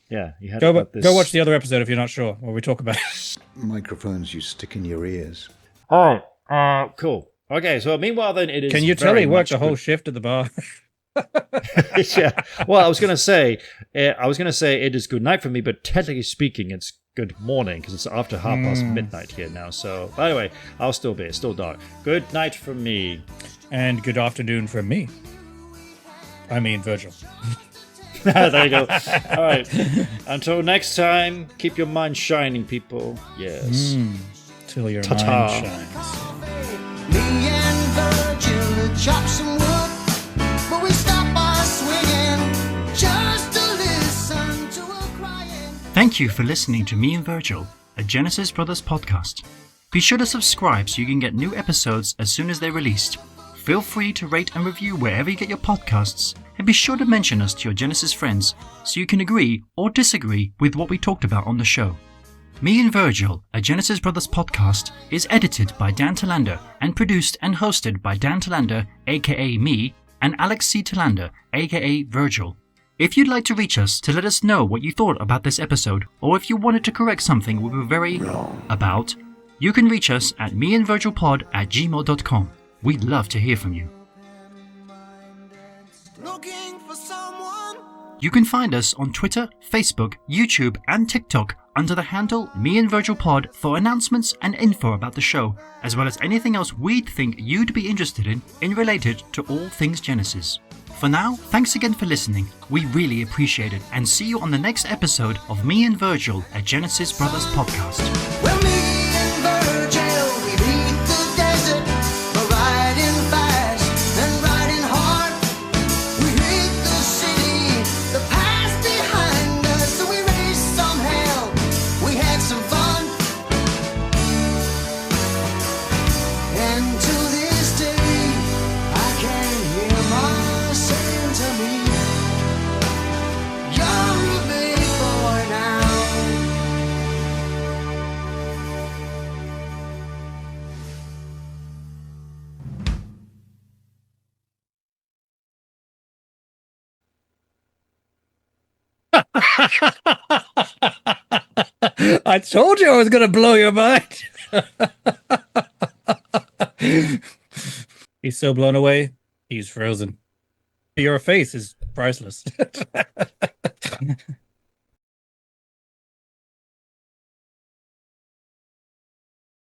Yeah, he had go watch the other episode if you're not sure where we talk about it. Microphones you stick in your ears. All right. Cool. Okay. So meanwhile, then it is. Can you tell he worked the whole shift at the bar? Yeah. Well, I was gonna say it is good night for me, but technically speaking, it's good morning because it's after midnight here now. So, by the way, I'll still be. It's still dark. Good night from me, and good afternoon from me. I mean, Virgil. There you go. All right. Until next time, keep your mind shining, people. Yes. Till your Ta-ta. mind shines. Me and Virgil chop some wood, but we stop our swinging just to listen to a crying. Thank you for listening to Me and Virgil, a Genesis Brothers podcast. Be sure to subscribe so you can get new episodes as soon as they're released. feel free to rate and review wherever you get your podcasts, and be sure to mention us to your Genesis friends so you can agree or disagree with what we talked about on the show. Me and Virgil, a Genesis Brothers podcast, is edited by Dan Telander and produced and hosted by Dan Telander, aka me, and Alex C. Telander, aka Virgil. If you'd like to reach us to let us know what you thought about this episode, or if you wanted to correct something we were very wrong about, you can reach us at meandvirgilpod@gmail.com. We'd love to hear from you. Looking for someone. You can find us on Twitter, Facebook, YouTube, and TikTok under the handle meandvirgilpod for announcements and info about the show, as well as anything else we'd think you'd be interested in related to all things Genesis. For now, thanks again for listening. We really appreciate it, and see you on the next episode of Me and Virgil, a Genesis Brothers podcast. Well, me and Virgil, we beat the desert, we're riding fast and riding hard. We hit the city, the past behind us, so we raced some hell, we had some fun. And to this day, I can hear my saying to me, you're a big boy now. I told you I was going to blow your mind. He's so blown away, he's frozen. Your face is priceless.